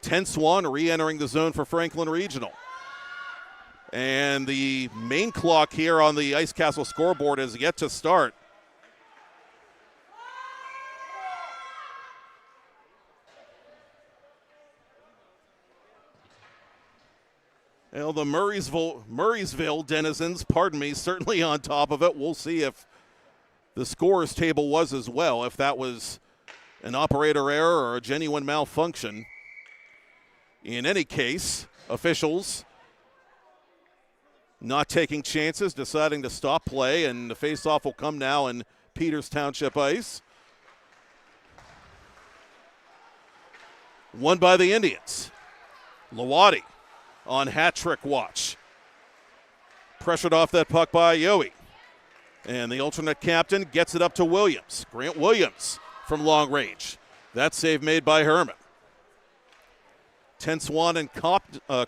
[SPEAKER 8] 10-1, re-entering the zone for Franklin Regional. And the main clock here on the Ice Castle scoreboard is yet to start. Well, the Murraysville denizens, certainly on top of it. We'll see if the scorer's table was as well, if that was an operator error or a genuine malfunction. In any case, officials not taking chances, deciding to stop play, and the face-off will come now in Peters Township ice. Won by the Indians. Lawati on hat-trick watch. Pressured off that puck by Yowie. And the alternate captain gets it up to Williams. Grant Williams from long range. That save made by Herman. 10-1 and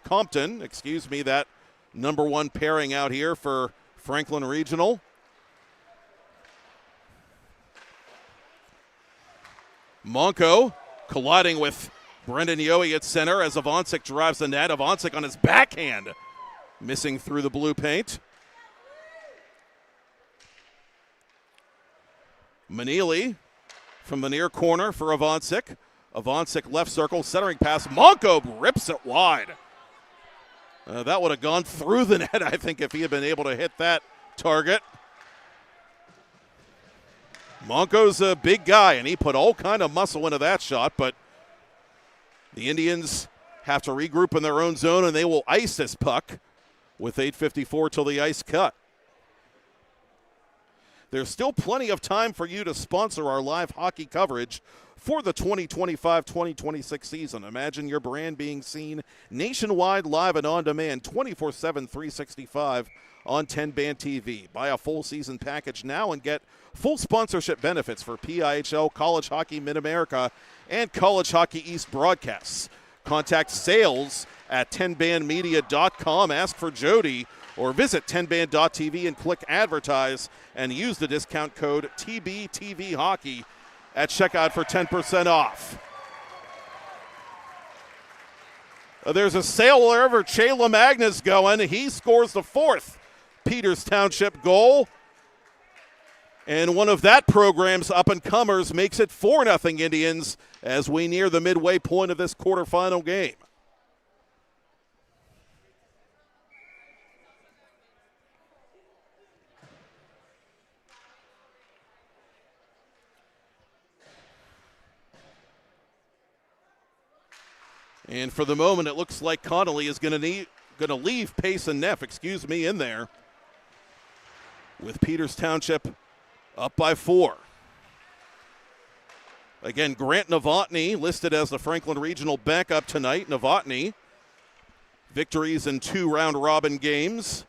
[SPEAKER 8] Compton, that number one pairing out here for Franklin Regional. Monco colliding with Brendan Yowie at center as Avancic drives the net. Avancic on his backhand, missing through the blue paint. Manili from the near corner for Avancic. Avancic left circle, centering pass. Monco rips it wide. That would have gone through the net, I think, if he had been able to hit that target. Monco's a big guy, and he put all kind of muscle into that shot, but the Indians have to regroup in their own zone, and they will ice this puck with 8:54 till the ice cut. There's still plenty of time for you to sponsor our live hockey coverage for the 2025-2026 season. Imagine your brand being seen nationwide, live and on demand, 24/7, 365 on TenbandTV. Buy a full season package now and get full sponsorship benefits for PIHL, College Hockey Mid-America, and College Hockey East broadcasts. Contact sales at tenbandmedia.com. Ask for Jody or visit tenband.tv and click advertise and use the discount code TBTVHockey at checkout for 10% off. There's a sailor over Chayla Magnus going. He scores the fourth Peters Township goal. And one of that program's up-and-comers makes it 4-0 Indians as we near the midway point of this quarterfinal game. And for the moment, it looks like Connolly is going to leave Pace and Neff, in there, with Peters Township up by 4. Again, Grant Novotny listed as the Franklin Regional backup tonight. Novotny, victories in 2 round-robin games,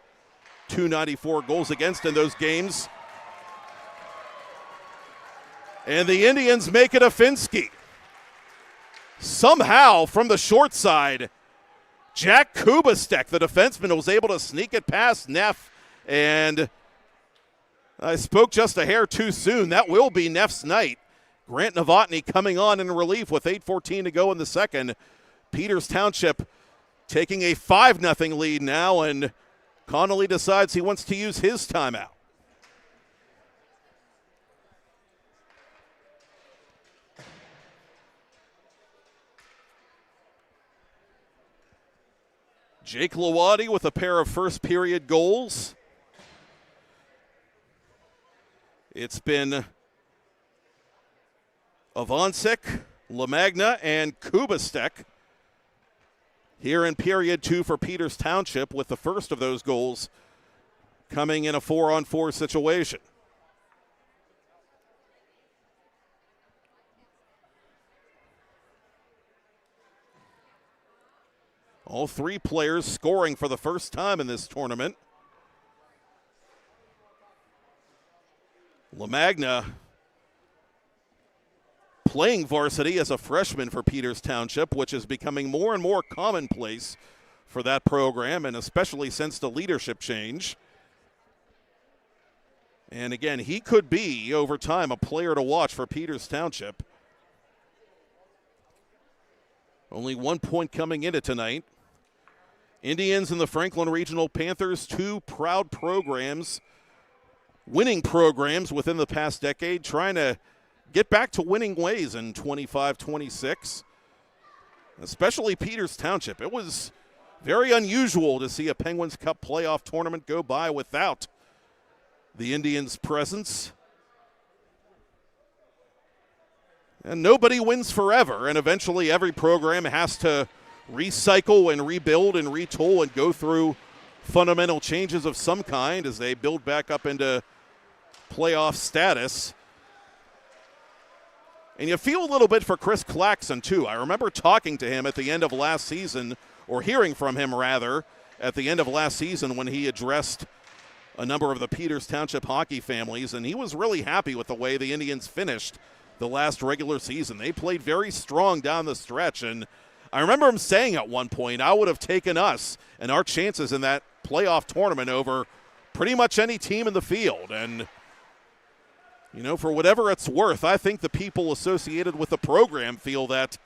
[SPEAKER 8] 294 goals against in those games. And the Indians make it a Finsky. somehow from the short side, Jack Kubastek, the defenseman, was able to sneak it past Neff, and I spoke just a hair too soon. That will be Neff's night. Grant Novotny coming on in relief with 8:14 to go in the second. Peters Township taking a 5-0 lead now, and Connolly decides he wants to use his timeout. Jake Lawadi with a pair of first period goals. It's been Avancic, LaMagna, and Kubastek here in period 2 for Peters Township, with the first of those goals coming in a 4-on-4 situation. All three players scoring for the first time in this tournament. LaMagna playing varsity as a freshman for Peters Township, which is becoming more and more commonplace for that program, and especially since the leadership change. And again, he could be, over time, a player to watch for Peters Township. Only 1 point coming into tonight. Indians and the Franklin Regional Panthers, two proud programs, winning programs within the past decade, trying to get back to winning ways in 25-26, especially Peters Township. It was very unusual to see a Penguins Cup playoff tournament go by without the Indians' presence. And nobody wins forever, and eventually every program has to recycle and rebuild and retool and go through fundamental changes of some kind as they build back up into playoff status. And you feel a little bit for Chris Claxon, too. I remember talking to him at the end of last season, or hearing from him, rather, at the end of last season when he addressed a number of the Peters Township hockey families, and he was really happy with the way the Indians finished the last regular season. They played very strong down the stretch, and I remember him saying at one point, I would have taken us and our chances in that playoff tournament over pretty much any team in the field. And, you know, for whatever it's worth, I think the people associated with the program feel that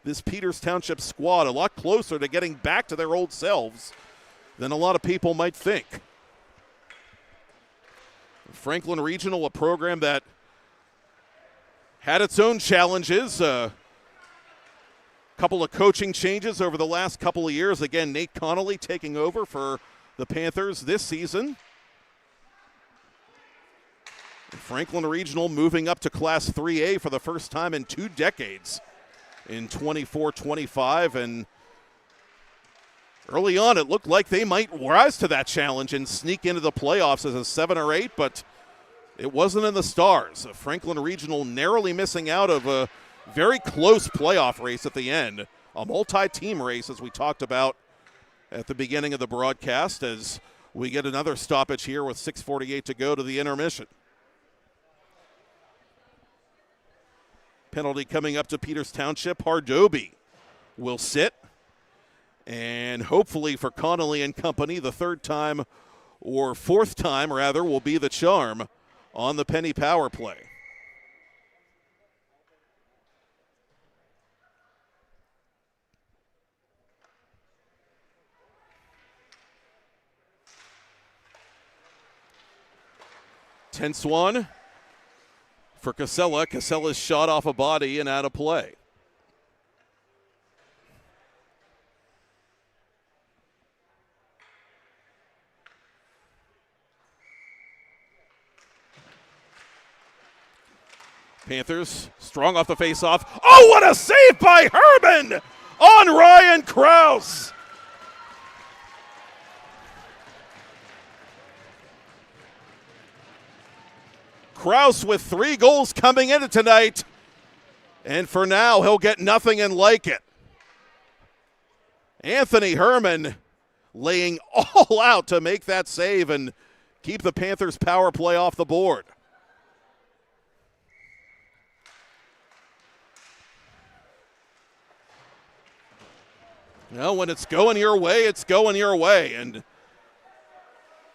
[SPEAKER 8] this Peters Township squad a lot closer to getting back to their old selves than a lot of people might think. Franklin Regional, a program that had its own challenges, couple of coaching changes over the last couple of years. Again, Nate Connolly taking over for the Panthers this season. Franklin Regional moving up to Class 3A for the first time in 2 decades in 24-25. And early on, it looked like they might rise to that challenge and sneak into the playoffs as a 7 or 8, but it wasn't in the stars. Franklin Regional narrowly missing out of a very close playoff race at the end, a multi-team race, as we talked about at the beginning of the broadcast, as we get another stoppage here with 6:48 to go to the intermission. Penalty coming up to Peters Township. Hardoby will sit, and hopefully for Connolly and company, the third time, or fourth time rather, will be the charm on the penny power play. Tense one for Casella. Casella's shot off a body and out of play. Panthers strong off the face-off. Oh, what a save by Herman on Ryan Krause. Krause with 3 goals coming into tonight, and for now he'll get nothing and like it. Anthony Herman laying all out to make that save and keep the Panthers' power play off the board. Well, when it's going your way, it's going your way. And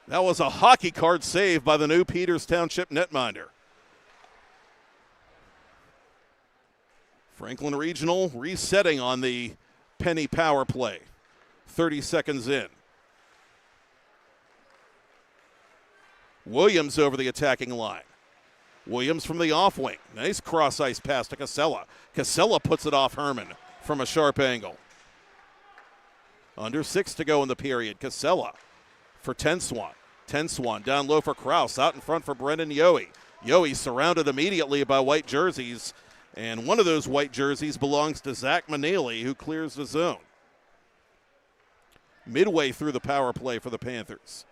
[SPEAKER 8] that was a hockey card save by the new Peters Township netminder. Franklin Regional resetting on the Penny power play. 30 seconds in. Williams over the attacking line. Williams from the off wing. Nice cross ice pass to Casella. Casella puts it off Herman from a sharp angle. Under 6 to go in the period. Casella for Tenswan. Tenswan down low for Kraus. Out in front for Brendan Yohe. Yohe surrounded immediately by white jerseys. And one of those white jerseys belongs to Zach Manaley, who clears the zone. Midway through the power play for the Panthers.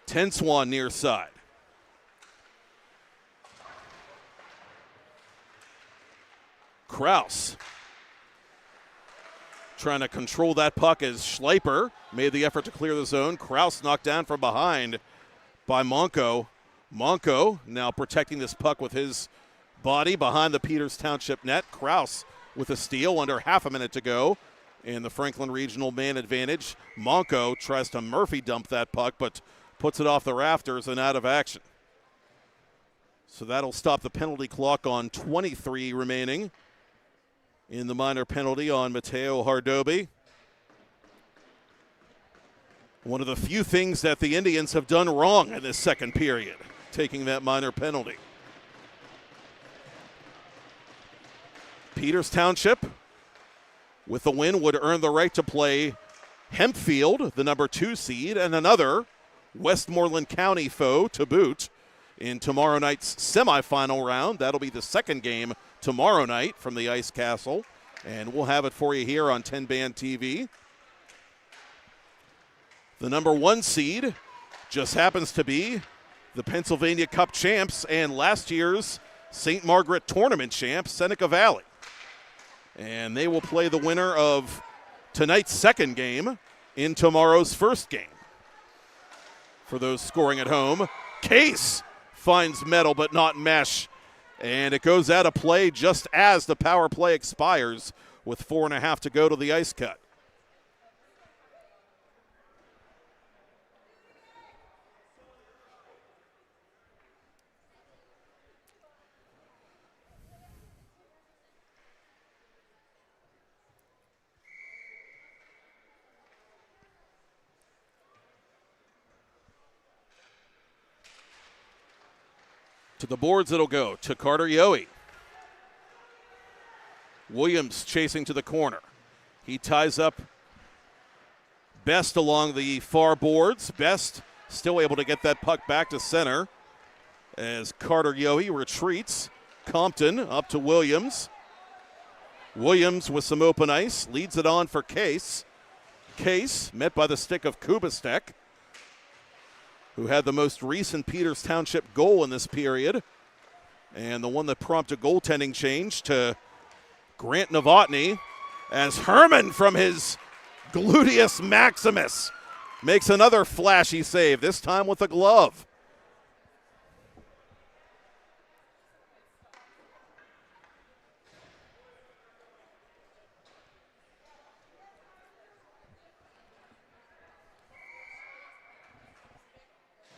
[SPEAKER 8] Tenswan near side. Kraus trying to control that puck as Schleiper made the effort to clear the zone. Kraus knocked down from behind by Monco. Monco now protecting this puck with his body behind the Peters Township net. Kraus with a steal under half a minute to go in the Franklin Regional man advantage. Monco tries to Murphy dump that puck, but puts it off the rafters and out of action. So that'll stop the penalty clock on 23 remaining in the minor penalty on Mateo Hardobi. One of the few things that the Indians have done wrong in this second period, taking that minor penalty. Peters Township, with the win, would earn the right to play Hempfield, the number 2 seed, and another Westmoreland County foe to boot in tomorrow night's semifinal round. That'll be the second game tomorrow night from the Ice Castle, and we'll have it for you here on TenbandTV. The number 1 seed just happens to be the Pennsylvania Cup champs and last year's St. Margaret tournament champ, Seneca Valley. And they will play the winner of tonight's second game in tomorrow's first game. For those scoring at home, Case finds metal but not mesh. And it goes out of play just as the power play expires with 4.5 to go to the ice cut. To the boards it'll go to Carter Yohe. Williams chasing to the corner. He ties up Best along the far boards. Best still able to get that puck back to center as Carter Yohe retreats. Compton up to Williams. Williams with some open ice. Leads it on for Case. Case met by the stick of Kubastek, who had the most recent Peters Township goal in this period, and the one that prompted goaltending change to Grant Novotny, as Herman from his gluteus maximus makes another flashy save, this time with a glove.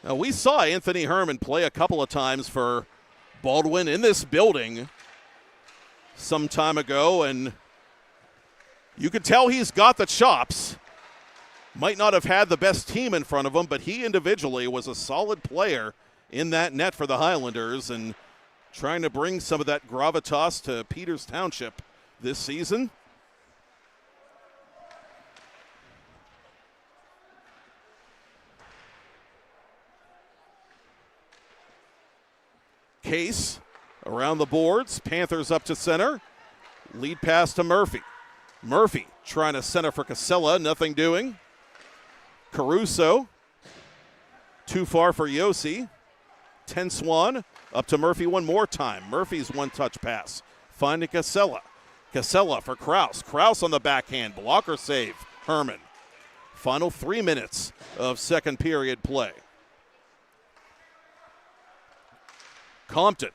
[SPEAKER 8] Now, we saw Anthony Herman play a couple of times for Baldwin in this building some time ago, and you could tell he's got the chops. Might not have had the best team in front of him, but he individually was a solid player in that net for the Highlanders and trying to bring some of that gravitas to Peters Township this season. Case around the boards. Panthers up to center. Lead pass to Murphy. Murphy trying to center for Casella. Nothing doing. Caruso. Too far for Yossi. Tenswan up to Murphy one more time. Murphy's one-touch pass. Finding Casella. Casella for Kraus. Kraus on the backhand. Blocker save. Herman. Final 3 minutes of second period play. Compton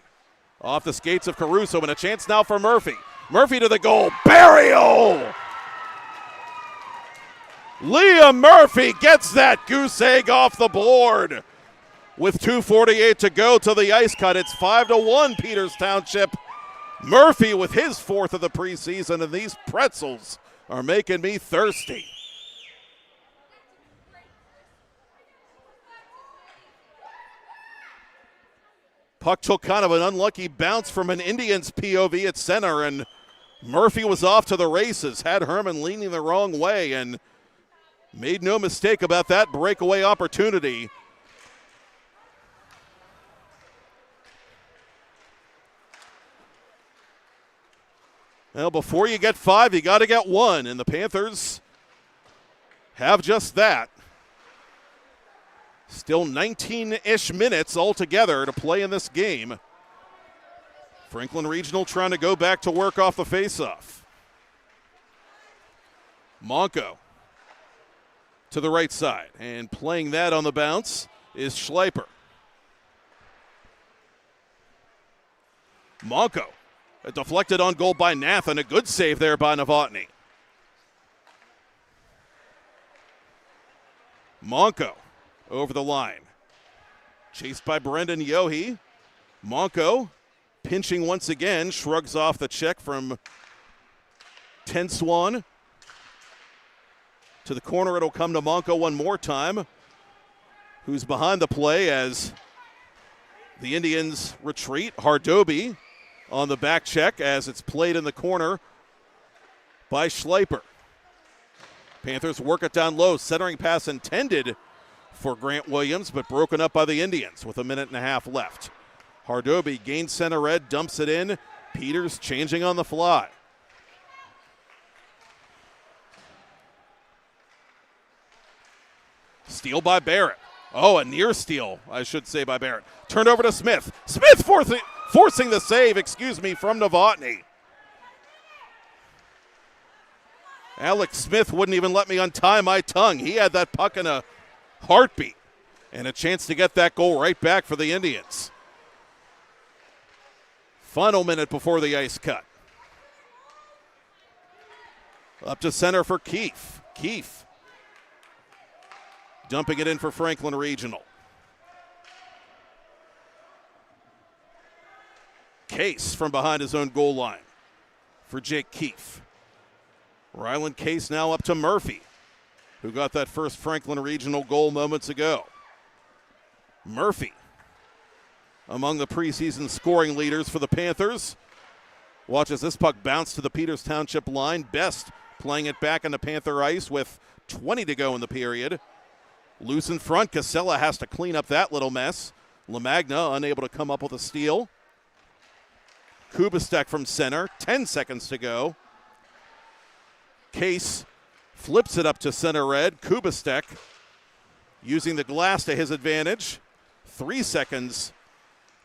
[SPEAKER 8] Off the skates of Caruso, and a chance now for Murphy. Murphy to the goal. Burial! Liam Murphy gets that goose egg off the board. With 2:48 to go to the ice cut, it's 5-1 Peters Township. Murphy with his 4th of the preseason, and these pretzels are making me thirsty. Puck took kind of an unlucky bounce from an Indians POV at center, and Murphy was off to the races, had Herman leaning the wrong way, and made no mistake about that breakaway opportunity. Well, before you get 5, you got to get 1, and the Panthers have just that. Still 19-ish minutes altogether to play in this game. Franklin Regional trying to go back to work off the faceoff. Monco to the right side, and playing that on the bounce is Schleiper. Monco, a deflected on goal by Nath, and a good save there by Novotny. Monco over the line. Chased by Brendan Yohe. Monco pinching once again, shrugs off the check from Ten Swan. To the corner, it'll come to Monco one more time, who's behind the play as the Indians retreat. Hardoby on the back check as it's played in the corner by Schleiper. Panthers work it down low. Centering pass intended for Grant Williams, but broken up by the Indians with 1.5 minutes left. Hardoby gains center red, dumps it in. Peters changing on the fly. Steal by Barrett. Oh, a near steal, I should say, by Barrett. Turned over to Smith. Smith forcing the save, from Novotny. Alex Smith wouldn't even let me untie my tongue. He had that puck in a heartbeat, and a chance to get that goal right back for the Indians. Final minute before the ice cut. Up to center for Keefe. Keefe dumping it in for Franklin Regional. Case from behind his own goal line for Jake Keefe. Ryland Case now up to Murphy, who got that first Franklin Regional goal moments ago. Murphy, among the preseason scoring leaders for the Panthers. Watch as this puck bounce to the Peters Township line. Best playing it back on the Panther ice with 20 to go in the period. Loose in front, Casella has to clean up that little mess. LaMagna unable to come up with a steal. Kubastek from center, 10 seconds to go. Case flips it up to center red. Kubastek using the glass to his advantage. 3 seconds.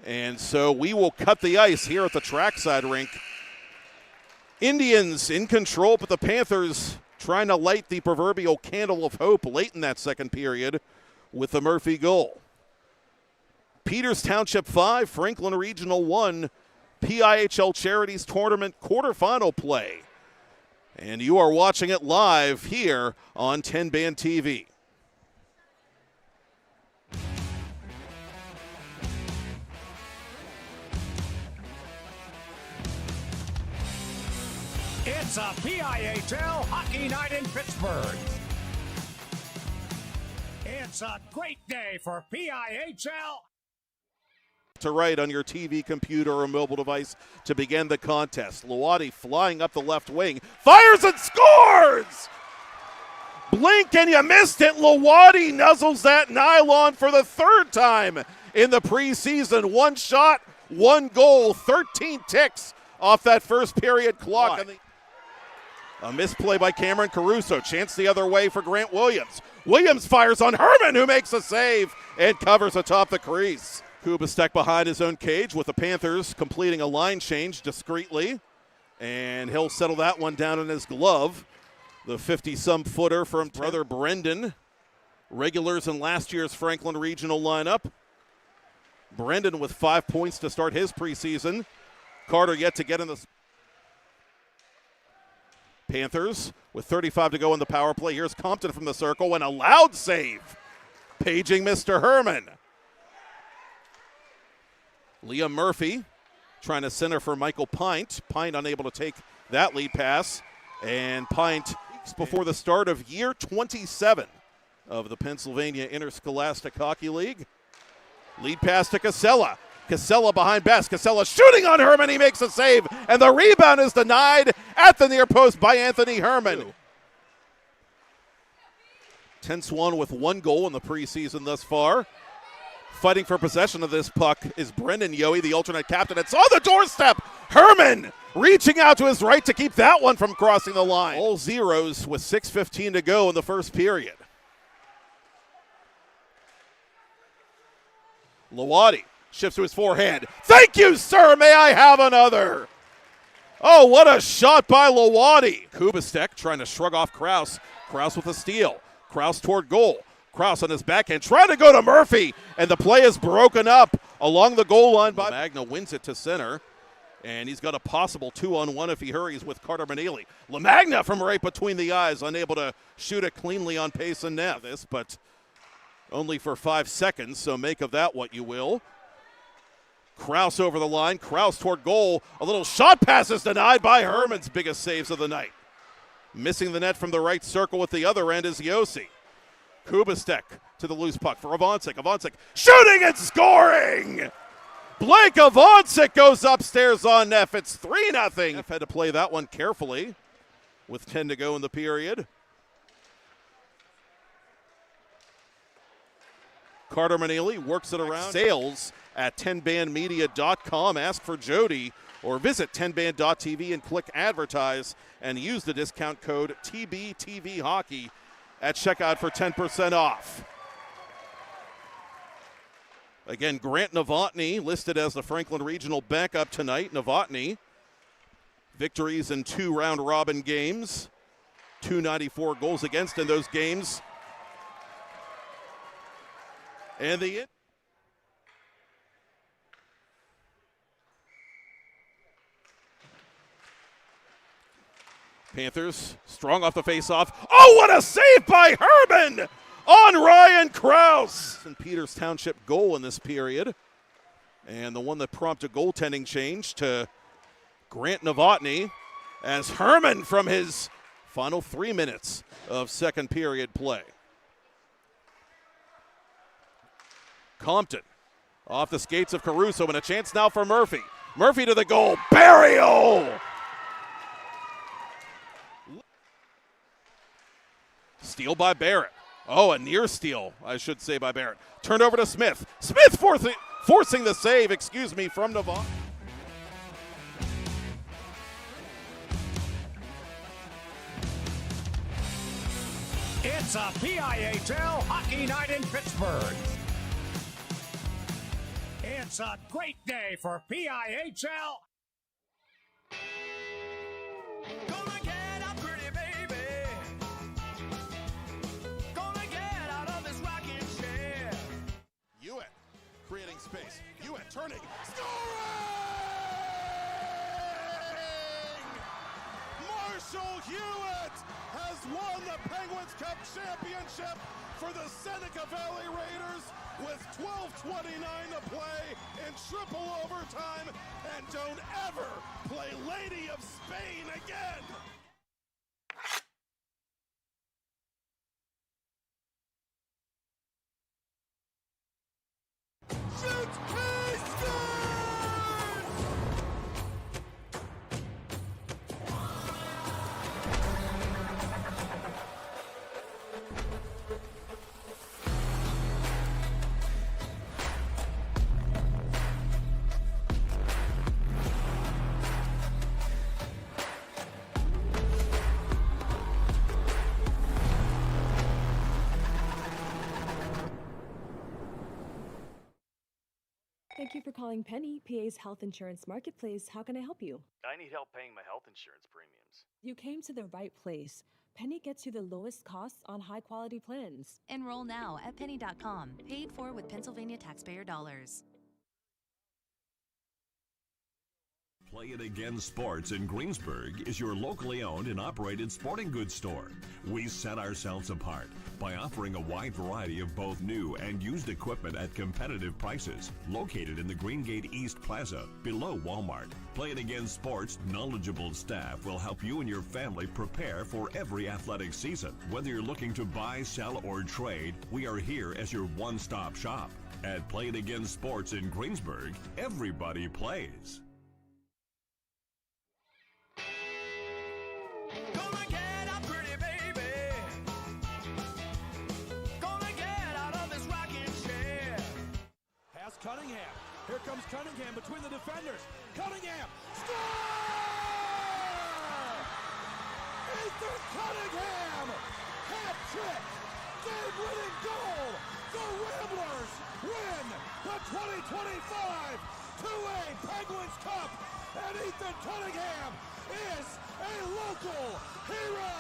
[SPEAKER 8] And so we will cut the ice here at the trackside rink. Indians in control, but the Panthers trying to light the proverbial candle of hope late in that second period with the Murphy goal. Peters Township 5, Franklin Regional 1, PIHL Charities Tournament quarterfinal play. And you are watching it live here on TenbandTV.
[SPEAKER 1] It's a PIHL hockey night in Pittsburgh. It's a great day for PIHL.
[SPEAKER 8] To right on your TV, computer, or mobile device to begin the contest. Luati flying up the left wing, fires and scores! Blink and you missed it. Luati nuzzles that nylon for the third time in the preseason. One shot, one goal, 13 ticks off that first period clock. A misplay by Cameron Caruso. Chance the other way for Grant Williams. Williams fires on Herman, who makes a save and covers atop the crease. Kubastek behind his own cage with the Panthers completing a line change discreetly. And he'll settle that one down in his glove. The 50-some footer from brother Brendan. Regulars in last year's Franklin Regional lineup. Brendan with 5 points to start his preseason. Carter yet to get in the Panthers with 35 to go in the power play. Here's Compton from the circle and a loud save. Paging Mr. Herman. Liam Murphy trying to center for Michael Pint. Pint unable to take that lead pass. And Pint before the start of year 27 of the Pennsylvania Interscholastic Hockey League. Lead pass to Casella. Casella behind Best. Casella shooting on Herman. He makes a save. And the rebound is denied at the near post by Anthony Herman. Tense one with 1 goal in the preseason thus far. Fighting for possession of this puck is Brendan Yohe, the alternate captain. It's on the doorstep. Herman reaching out to his right to keep that one from crossing the line. All zeros with 6:15 to go in the first period. Lawadi shifts to his forehand. Thank you, sir. May I have another? Oh, what a shot by Lawadi. Kubastek trying to shrug off Kraus. Kraus with a steal. Kraus toward goal. Kraus on his backhand trying to go to Murphy, and the play is broken up along the goal line. By Magna wins it to center, and he's got a possible 2-on-1 if he hurries with Carter Manili. LaMagna from right between the eyes, unable to shoot it cleanly on pace and net. But only for 5 seconds, so make of that what you will. Kraus over the line. Kraus toward goal. A little shot pass is denied by Herman's biggest saves of the night. Missing the net from the right circle with the other end is Yossi. Kubastek to the loose puck for Avancic. Avancic shooting and scoring! Blake Avancic goes upstairs on Neff. It's 3-0. Neff had to play that one carefully with 10 to go in the period. Carter Manili works it around. Sales at TenbandMedia.com. Ask for Jody or visit TenbandTV and click advertise and use the discount code TBTVHockey at checkout for 10% off. Again, Grant Novotny listed as the Franklin Regional backup tonight. Novotny, victories in 2 round-robin games, 294 goals against in those games. And the Panthers strong off the faceoff. Oh, what a save by Herman on Ryan Kraus. And Peters Township goal in this period. And the one that prompted goaltending change to Grant Novotny as Herman from his final 3 minutes of second period play. Compton off the skates of Caruso and a chance now for Murphy. Murphy to the goal. Burial! Steal by Barrett. Oh, a near steal, I should say, by Barrett. Turned over to Smith. Smith forcing the save, from Novotny.
[SPEAKER 1] It's a PIHL hockey night in Pittsburgh. It's a great day for PIHL.
[SPEAKER 2] Gonna get up pretty baby. Gonna get out of this rocking chair.
[SPEAKER 3] Hewitt creating space. Hewitt turning. Scoring! Marshall Hewitt has won the Penguins Cup championship for the Seneca Valley Raiders with 12:29 to play in triple overtime. And don't ever play Lady of Spain again. Shoots, he scores!
[SPEAKER 4] Thank you for calling Penny, PA's health insurance marketplace. How can I help you?
[SPEAKER 5] I need help paying my health insurance premiums.
[SPEAKER 4] You came to the right place. Penny gets you the lowest costs on high-quality plans.
[SPEAKER 6] Enroll now at penny.com. Paid for with Pennsylvania taxpayer dollars.
[SPEAKER 7] Play It Again Sports in Greensburg is your locally owned and operated sporting goods store. We set ourselves apart by offering a wide variety of both new and used equipment at competitive prices. Located in the Greengate East Plaza, below Walmart, Play It Again Sports' knowledgeable staff will help you and your family prepare for every athletic season. Whether you're looking to buy, sell, or trade, we are here as your one-stop shop. At Play It Again Sports in Greensburg, everybody plays.
[SPEAKER 2] Gonna get up pretty baby. Gonna get out of this rocking chair.
[SPEAKER 3] Pass Cunningham. Here comes Cunningham between the defenders. Cunningham. Score! Ethan Cunningham! Hat trick! Game-winning goal! The Ramblers win the 2025 2A Penguins Cup! And Ethan Cunningham is a local hero!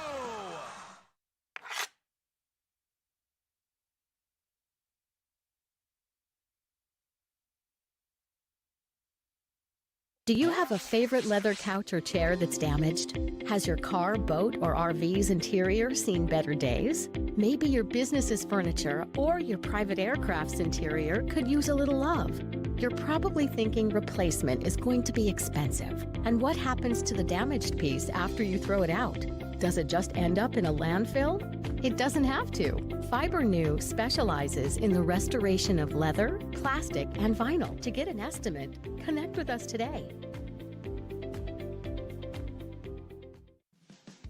[SPEAKER 9] Do you have a favorite leather couch or chair that's damaged? Has your car, boat, or RV's interior seen better days? Maybe your business's furniture or your private aircraft's interior could use a little love. You're probably thinking replacement is going to be expensive. And what happens to the damaged piece after you throw it out? Does it just end up in a landfill? It doesn't have to. Fiber New specializes in the restoration of leather, plastic, and vinyl. To get an estimate, connect with us today.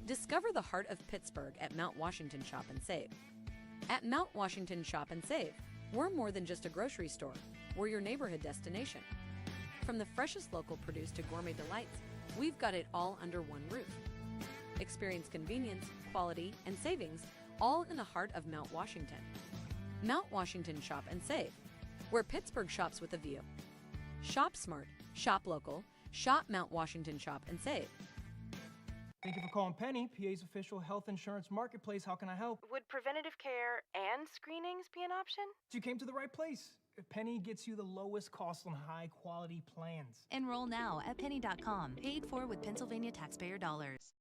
[SPEAKER 10] Discover the heart of Pittsburgh at Mount Washington Shop and Save. At Mount Washington Shop and Save, we're more than just a grocery store. We're your neighborhood destination. From the freshest local produce to gourmet delights, we've got it all under one roof. Experience convenience, quality, and savings all in the heart of Mount Washington. Mount Washington Shop and Save, where Pittsburgh shops with a view. Shop smart, shop local, shop Mount Washington Shop and Save.
[SPEAKER 11] Thank you for calling Penny, PA's official health insurance marketplace. How can I help?
[SPEAKER 12] Would preventative care and screenings be an option?
[SPEAKER 11] You came to the right place. Penny gets you the lowest cost on high-quality plans.
[SPEAKER 6] Enroll now at penny.com. Paid for with Pennsylvania taxpayer dollars.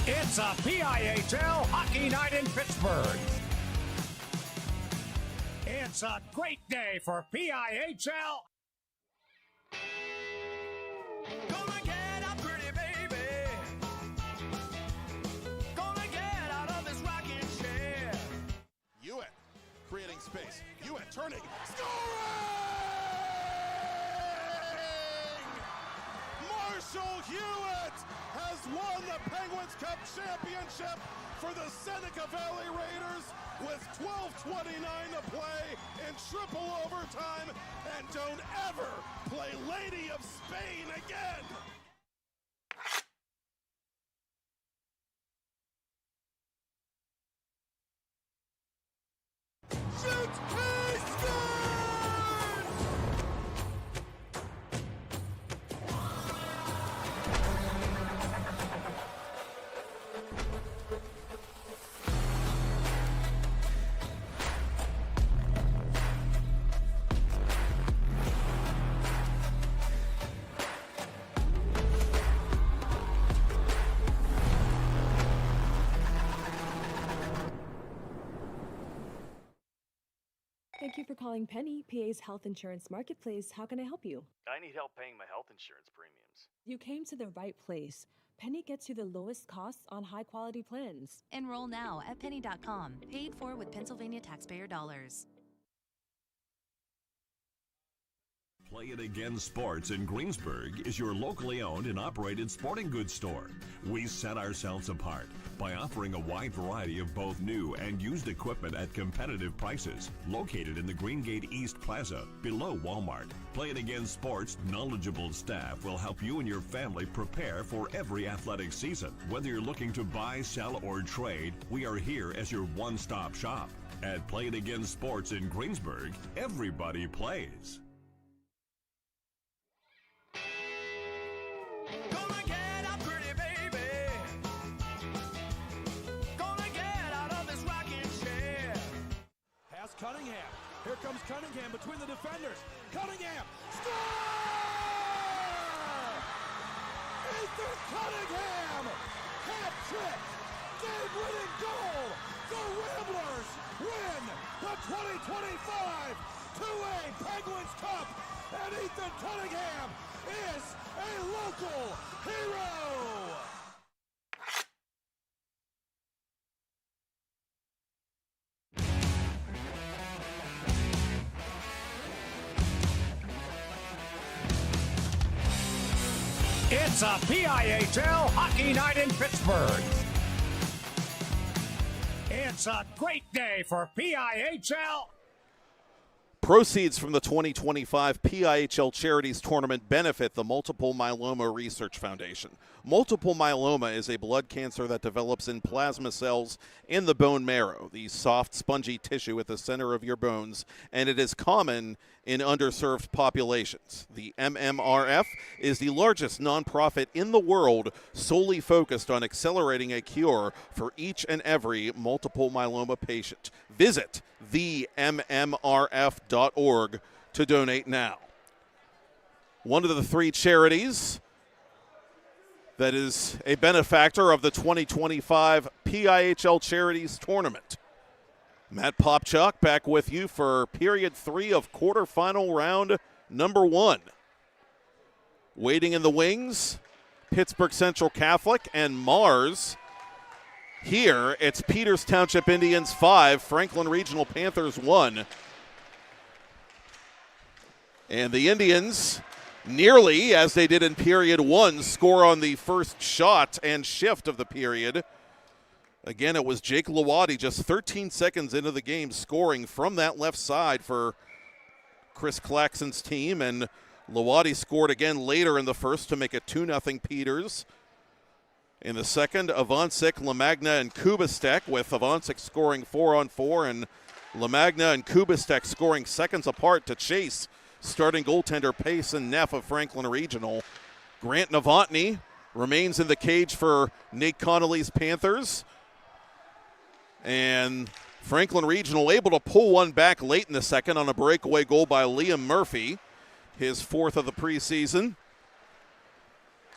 [SPEAKER 1] It's a PIHL hockey night in Pittsburgh. It's a great day for PIHL.
[SPEAKER 2] Gonna get up pretty baby. Gonna get out of this rocking chair.
[SPEAKER 3] Hewitt creating space. Hewitt turning. Scoring! Marshall Hewitt has won the Penguins Cup championship for the Seneca Valley Raiders with 12:29 to play in triple overtime, and don't ever play Lady of Spain again. Shoot! He scores!
[SPEAKER 4] Thank you for calling Penny, PA's health insurance marketplace. How can I help you?
[SPEAKER 5] I need help paying my health insurance premiums.
[SPEAKER 4] You came to the right place. Penny gets you the lowest costs on high-quality plans.
[SPEAKER 6] Enroll now at penny.com. Paid for with Pennsylvania taxpayer dollars.
[SPEAKER 7] Play It Again Sports in Greensburg is your locally owned and operated sporting goods store. We set ourselves apart by offering a wide variety of both new and used equipment at competitive prices. Located in the Greengate East Plaza, below Walmart, Play It Again Sports' knowledgeable staff will help you and your family prepare for every athletic season. Whether you're looking to buy, sell, or trade, we are here as your one-stop shop. At Play It Again Sports in Greensburg, everybody plays.
[SPEAKER 2] Gonna get out pretty baby. Gonna get out of this rocking chair.
[SPEAKER 3] Pass Cunningham. Here comes Cunningham between the defenders. Cunningham. Score! Ethan Cunningham! Hat trick! Game-winning goal! The Ramblers win the 2025 2A Penguins Cup! And Ethan Cunningham is a local hero!
[SPEAKER 1] It's a PIHL Hockey Night in Pittsburgh. It's a great day for PIHL.
[SPEAKER 8] Proceeds from the 2025 PIHL Charities tournament benefit the Multiple Myeloma Research Foundation. Multiple myeloma is a blood cancer that develops in plasma cells in the bone marrow, the soft, spongy tissue at the center of your bones, and it is common in underserved populations. The MMRF is the largest nonprofit in the world solely focused on accelerating a cure for each and every multiple myeloma patient. Visit themmrf.org to donate now. One of the three charities that is a benefactor of the 2025 PIHL Charities Tournament. Matt Popchock back with you for period 3 of quarterfinal round number 1. Waiting in the wings, Pittsburgh Central Catholic and Mars. Here, it's Peters Township Indians 5, Franklin Regional Panthers 1. And the Indians, nearly as they did in period 1, score on the first shot and shift of the period. Again, it was Jake Lawadi just 13 seconds into the game scoring from that left side for Chris Claxon's team, and Lawadi scored again later in the first to make it 2-0 Peters. In the second, Avancic, Lamagna, and Kubistek, with Avancic scoring 4-on-4 and Lamagna and Kubistek scoring seconds apart to chase starting goaltender Payson Neff of Franklin Regional. Grant Novotny remains in the cage for Nate Connolly's Panthers. And Franklin Regional able to pull one back late in the second on a breakaway goal by Liam Murphy, his 4th of the preseason.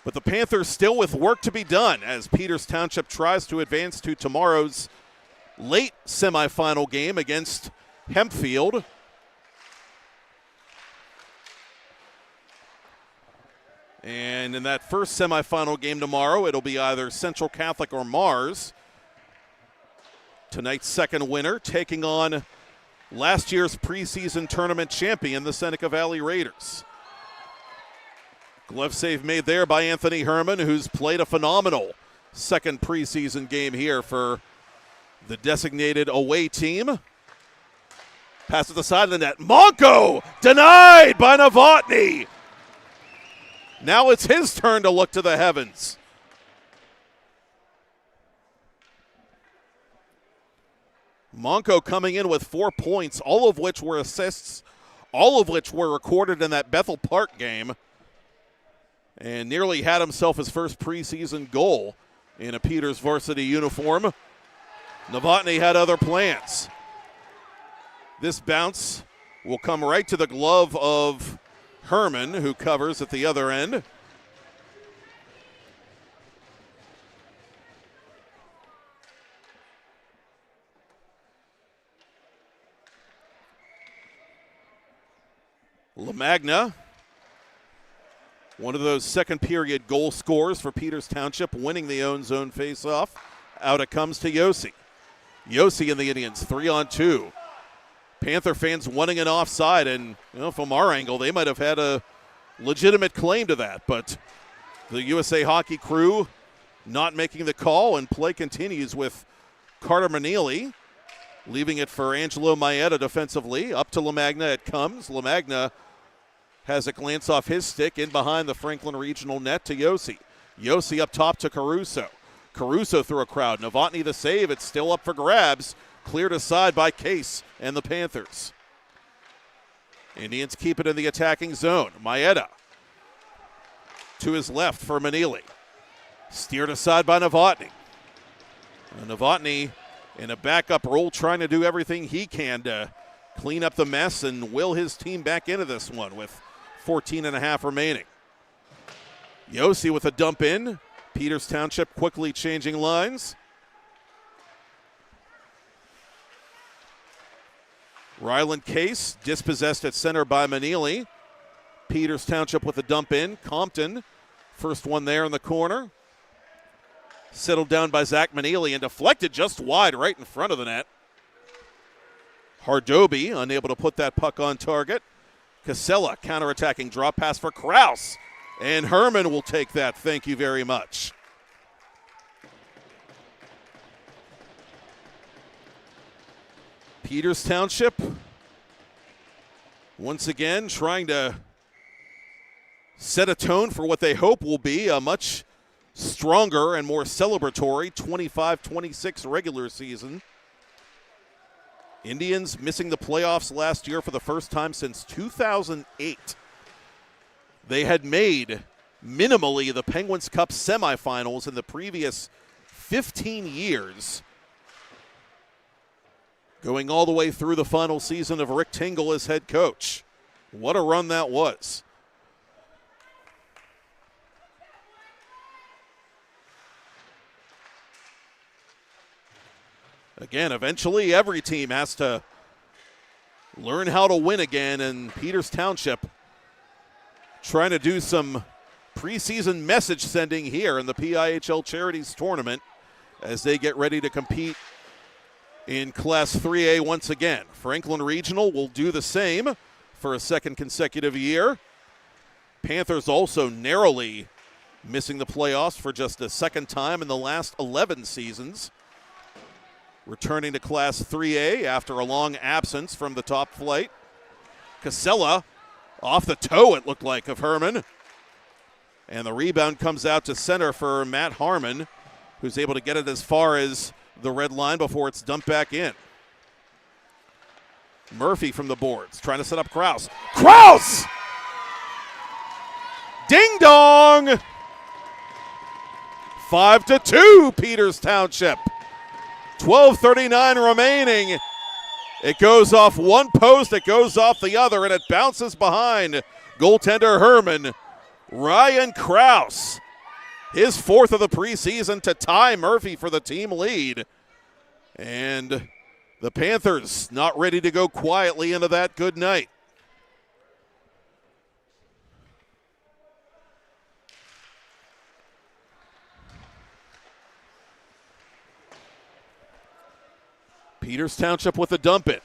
[SPEAKER 8] But the Panthers still with work to be done as Peters Township tries to advance to tomorrow's late semifinal game against Hempfield. And in that first semifinal game tomorrow, it'll be either Central Catholic or Mars. Tonight's second winner taking on last year's preseason tournament champion, the Seneca Valley Raiders. Glove save made there by Anthony Herman, who's played a phenomenal second preseason game here for the designated away team. Pass at the side of the net. Monco denied by Novotny. Now it's his turn to look to the heavens. Monco coming in with 4 points, all of which were assists, all of which were recorded in that Bethel Park game, and nearly had himself his first preseason goal in a Peters varsity uniform. Novotny had other plans. This bounce will come right to the glove of Herman, who covers at the other end. Lamagna, one of those second period goal scorers for Peters Township, winning the own zone faceoff. Out it comes to Yossi. Yossi and the Indians 3-on-2. Panther fans wanting an offside, and from our angle, they might have had a legitimate claim to that, but the USA Hockey crew not making the call, and play continues with Carter Manili, leaving it for Angelo Maeda defensively. Up to LaMagna it comes. LaMagna has a glance off his stick in behind the Franklin Regional net to Yossi. Yossi up top to Caruso. Caruso through a crowd. Novotny the save. It's still up for grabs. Cleared aside by Case and the Panthers. Indians keep it in the attacking zone. Maeda to his left for Manili. Steered aside by Novotny. Novotny in a backup role trying to do everything he can to clean up the mess and will his team back into this one with 14 and a half remaining. Yossi with a dump in. Peters Township quickly changing lines. Ryland Case dispossessed at center by Manili. Peters Township with a dump in. Compton, first one there in the corner. Settled down by Zach Manili and deflected just wide right in front of the net. Hardoby unable to put that puck on target. Casella counterattacking drop pass for Kraus. And Herman will take that. Thank you very much. Peters Township once again trying to set a tone for what they hope will be a much stronger and more celebratory 25-26 regular season. Indians missing the playoffs last year for the first time since 2008. They had made minimally the Penguins Cup semifinals in the previous 15 years, going all the way through the final season of Rick Tingle as head coach. What a run that was. Again, eventually every team has to learn how to win again, and Peters Township trying to do some preseason message sending here in the PIHL Charities tournament as they get ready to compete in Class 3A once again. Franklin Regional will do the same for a second consecutive year. Panthers also narrowly missing the playoffs for just a second time in the last 11 seasons. Returning to Class 3A after a long absence from the top flight. Casella off the toe, it looked like, of Herman. And the rebound comes out to center for Matt Harmon, who's able to get it as far as the red line before it's dumped back in. Murphy from the boards, trying to set up Kraus. Kraus! Ding dong! 5-2, Peters Township. 12:39 remaining. It goes off one post, it goes off the other, and it bounces behind goaltender Herman. Ryan Kraus, his fourth of the preseason to tie Murphy for the team lead. And the Panthers not ready to go quietly into that good night. Peters Township with a dump in.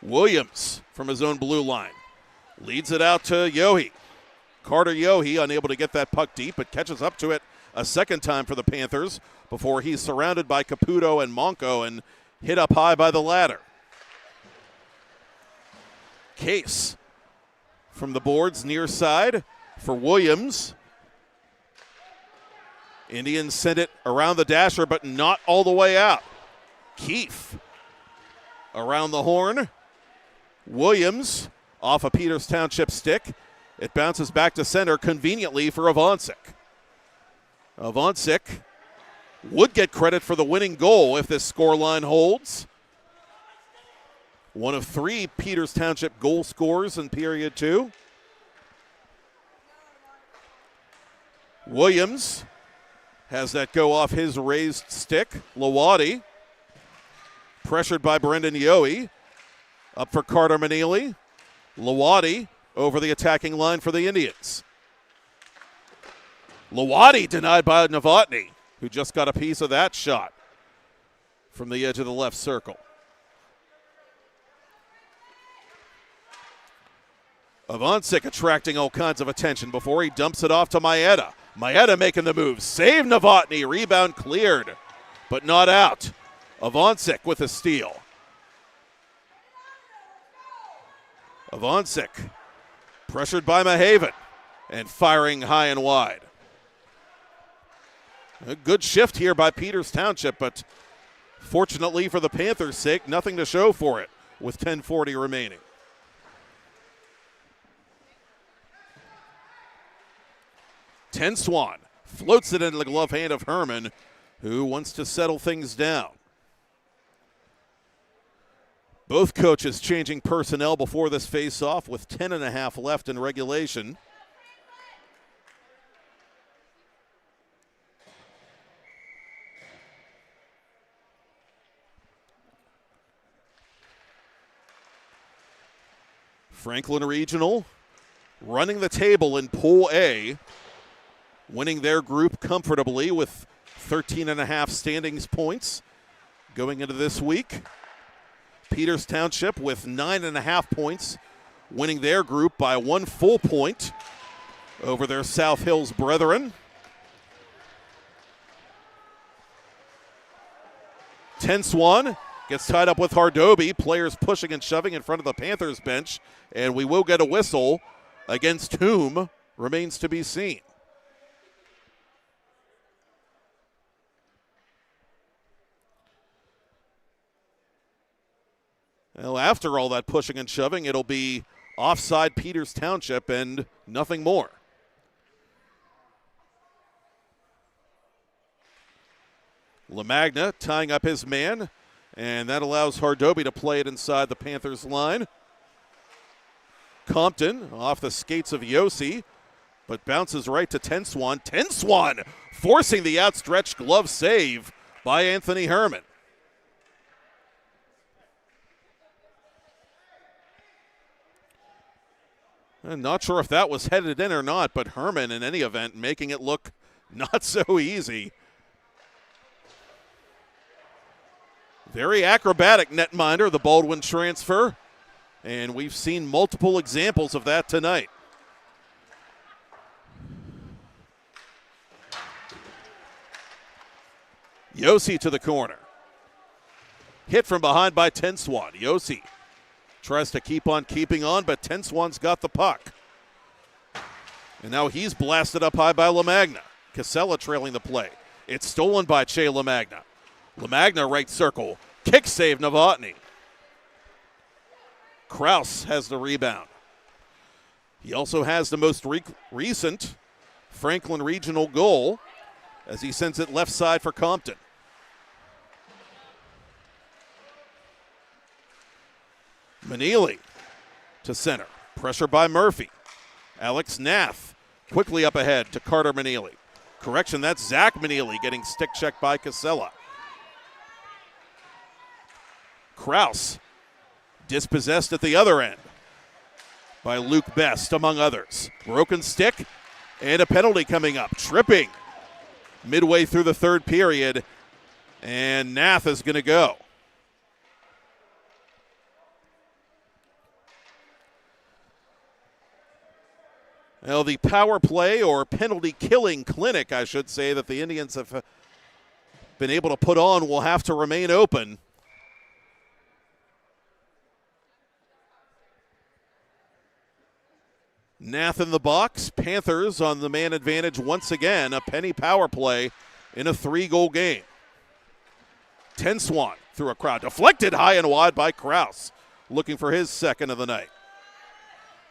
[SPEAKER 8] Williams from his own blue line leads it out to Yohe. Carter Yohe unable to get that puck deep, but catches up to it a second time for the Panthers before he's surrounded by Caputo and Monco and hit up high by the ladder. Case from the boards near side for Williams. Indians send it around the dasher, but not all the way out. Keefe around the horn. Williams off a Peters Township stick. It bounces back to center conveniently for Avancic. Avancic would get credit for the winning goal if this scoreline holds. One of three Peters Township goal scorers in period two. Williams has that go off his raised stick. Lawadi, pressured by Brendan Yohe. Up for Carter Manili. Lawadi over the attacking line for the Indians. Lawadi denied by Novotny. who just got a piece of that shot from the edge of the left circle. Avancic attracting all kinds of attention before he dumps it off to Maeda. Maeda making the move. Save Novotny. Rebound cleared, but not out. Avancic with a steal. Avancic pressured by Mahaven and firing high and wide. A good shift here by Peters Township, but fortunately for the Panthers' sake, nothing to show for it with 10:40 remaining. Ten Swan floats it into the glove hand of Herman, who wants to settle things down. Both coaches changing personnel before this face-off with 10.5 left in regulation. Franklin Regional running the table in Pool A, winning their group comfortably with 13.5 standings points going into this week. Peters Township with 9.5 points, winning their group by 1 full point over their South Hills brethren. 10 Swan gets tied up with Hardoby. Players pushing and shoving in front of the Panthers bench, and we will get a whistle, against whom remains to be seen. Well, after all that pushing and shoving, it'll be offside Peters Township and nothing more. LaMagna tying up his man, and that allows Hardoby to play it inside the Panthers line. Compton off the skates of Yossi, but bounces right to 10 Swan. 10 Swan forcing the outstretched glove save by Anthony Herman. I'm not sure if that was headed in or not, but Herman, in any event, making it look not so easy. Very acrobatic netminder, the Baldwin transfer, and we've seen multiple examples of that tonight. Yossi to the corner. Hit from behind by 10 Swan. Yossi tries to keep on keeping on, but 10 Swan's got the puck. And now he's blasted up high by LaMagna. Casella trailing the play. It's stolen by Che LaMagna. LaMagna right circle. Kick save Novotny. Kraus has the rebound. He also has the most recent Franklin Regional goal as he sends it left side for Compton. Manili to center. Pressure by Murphy. Alex Nath quickly up ahead to Carter Manili. Correction, that's Zach Manili getting stick checked by Casella. Kraus dispossessed at the other end by Luke Best, among others. Broken stick and a penalty coming up. Tripping midway through the third period, and Nath is going to go. Well, the power play or penalty killing clinic, I should say, that the Indians have been able to put on will have to remain open. Nath in the box. Panthers on the man advantage once again. A penny power play in a 3-goal game. 10 Swan through a crowd. Deflected high and wide by Kraus, looking for his second of the night.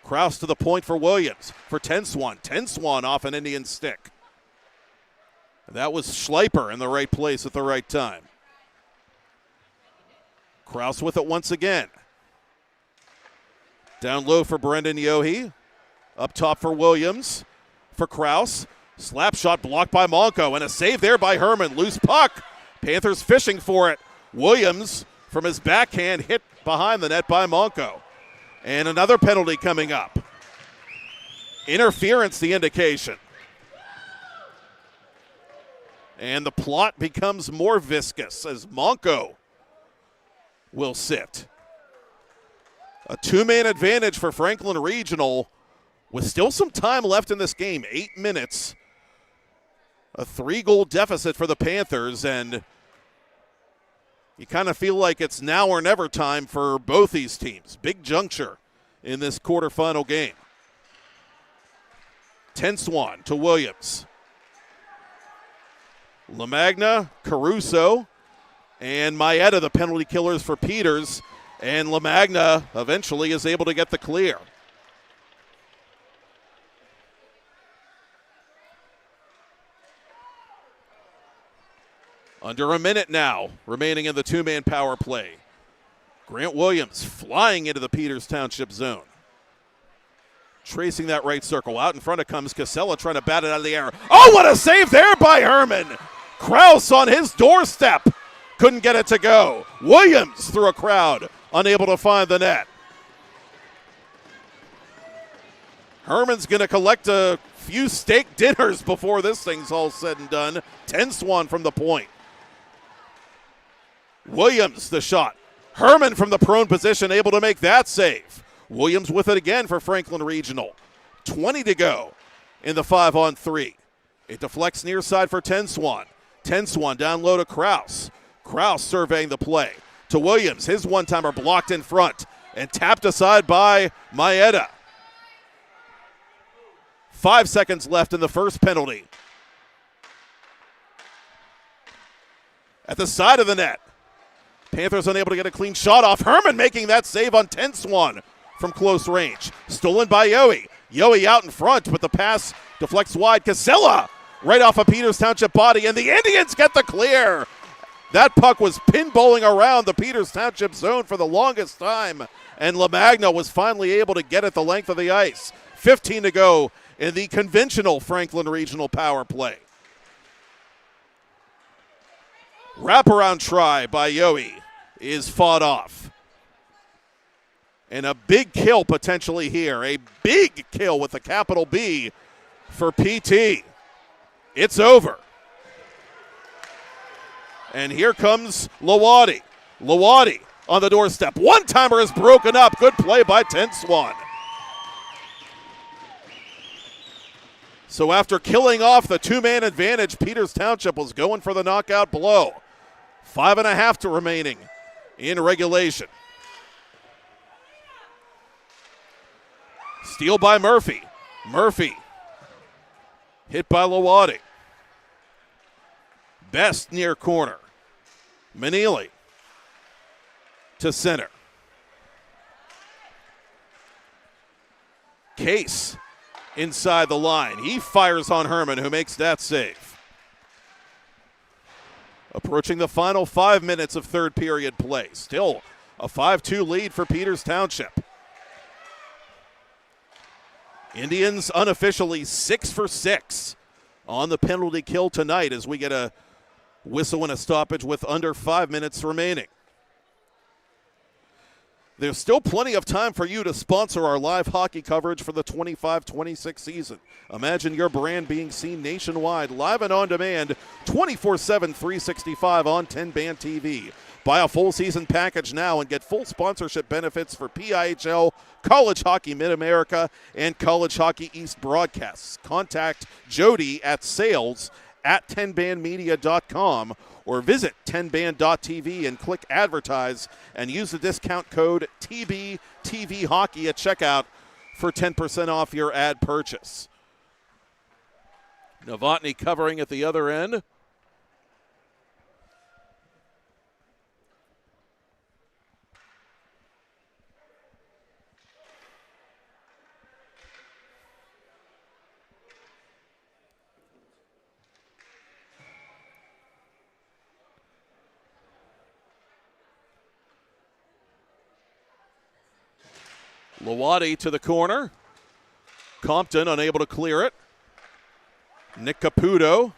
[SPEAKER 8] Kraus to the point for Williams for 10 Swan. 10 Swan off an Indian stick. That was Schleiper in the right place at the right time. Kraus with it once again. Down low for Brendan Yohe. Up top for Williams. For Kraus. Slap shot blocked by Monco, and a save there by Herman. Loose puck. Panthers fishing for it. Williams from his backhand hit behind the net by Monco. And another penalty coming up. Interference, the indication. And the plot becomes more viscous as Monco will sit. A two-man advantage for Franklin Regional with still some time left in this game, 8 minutes. A 3-goal deficit for the Panthers, and you kind of feel like it's now or never time for both these teams. Big juncture in this quarterfinal game. Tenswan to Williams. LaMagna, Caruso, and Maeda, the penalty killers for Peters. And LaMagna eventually is able to get the clear. Under a minute now remaining in the two-man power play. Grant Williams flying into the Peters Township zone. Tracing that right circle. Out in front it comes Casella trying to bat it out of the air. Oh, what a save there by Herman. Kraus on his doorstep. Couldn't get it to go. Williams through a crowd. Unable to find the net. Herman's going to collect a few steak dinners before this thing's all said and done. Tenswan from the point. Williams the shot. Herman from the prone position able to make that save. Williams with it again for Franklin Regional. 20 to go in the 5-on-3. It deflects near side for Tenswan. Tenswan down low to Kraus. Kraus surveying the play. To Williams, his one-timer blocked in front and tapped aside by Maeda. 5 seconds left in the first penalty. At the side of the net, Panthers unable to get a clean shot off. Herman making that save on Tenswan from close range. Stolen by Yowie. Yowie out in front, but the pass deflects wide. Casella right off a Peters Township body, and the Indians get the clear. That puck was pinballing around the Peters Township zone for the longest time, and LaMagna was finally able to get it the length of the ice. 15 to go in the conventional Franklin Regional power play. Wraparound try by Yowie is fought off. And a big kill potentially here. A big kill with a capital B for PT. It's over. And here comes Lawadi. Lawadi on the doorstep. One-timer is broken up. Good play by Tenswan. So after killing off the two-man advantage, Peters Township was going for the knockout blow. 5.5 to remaining in regulation. Steal by Murphy. Murphy hit by Lawadi. Best near corner. Manili to center. Case inside the line. He fires on Herman, who makes that save. Approaching the final 5 minutes of third period play. Still a 5-2 lead for Peters Township. Indians unofficially 6 for 6 on the penalty kill tonight as we get a whistle and a stoppage with under 5 minutes remaining. There's still plenty of time for you to sponsor our live hockey coverage for the 25-26 season. Imagine your brand being seen nationwide, live and on demand, 24/7, 365 on TenbandTV. Buy a full season package now and get full sponsorship benefits for PIHL, College Hockey Mid-America, and College Hockey East broadcasts. Contact Jody at sales@tenbandmedia.com or visit tenband.tv and click advertise and use the discount code TBTVHockey at checkout for 10% off your ad purchase. Novotny covering at the other end. Lawadi to the corner. Compton unable to clear it. Nick Caputo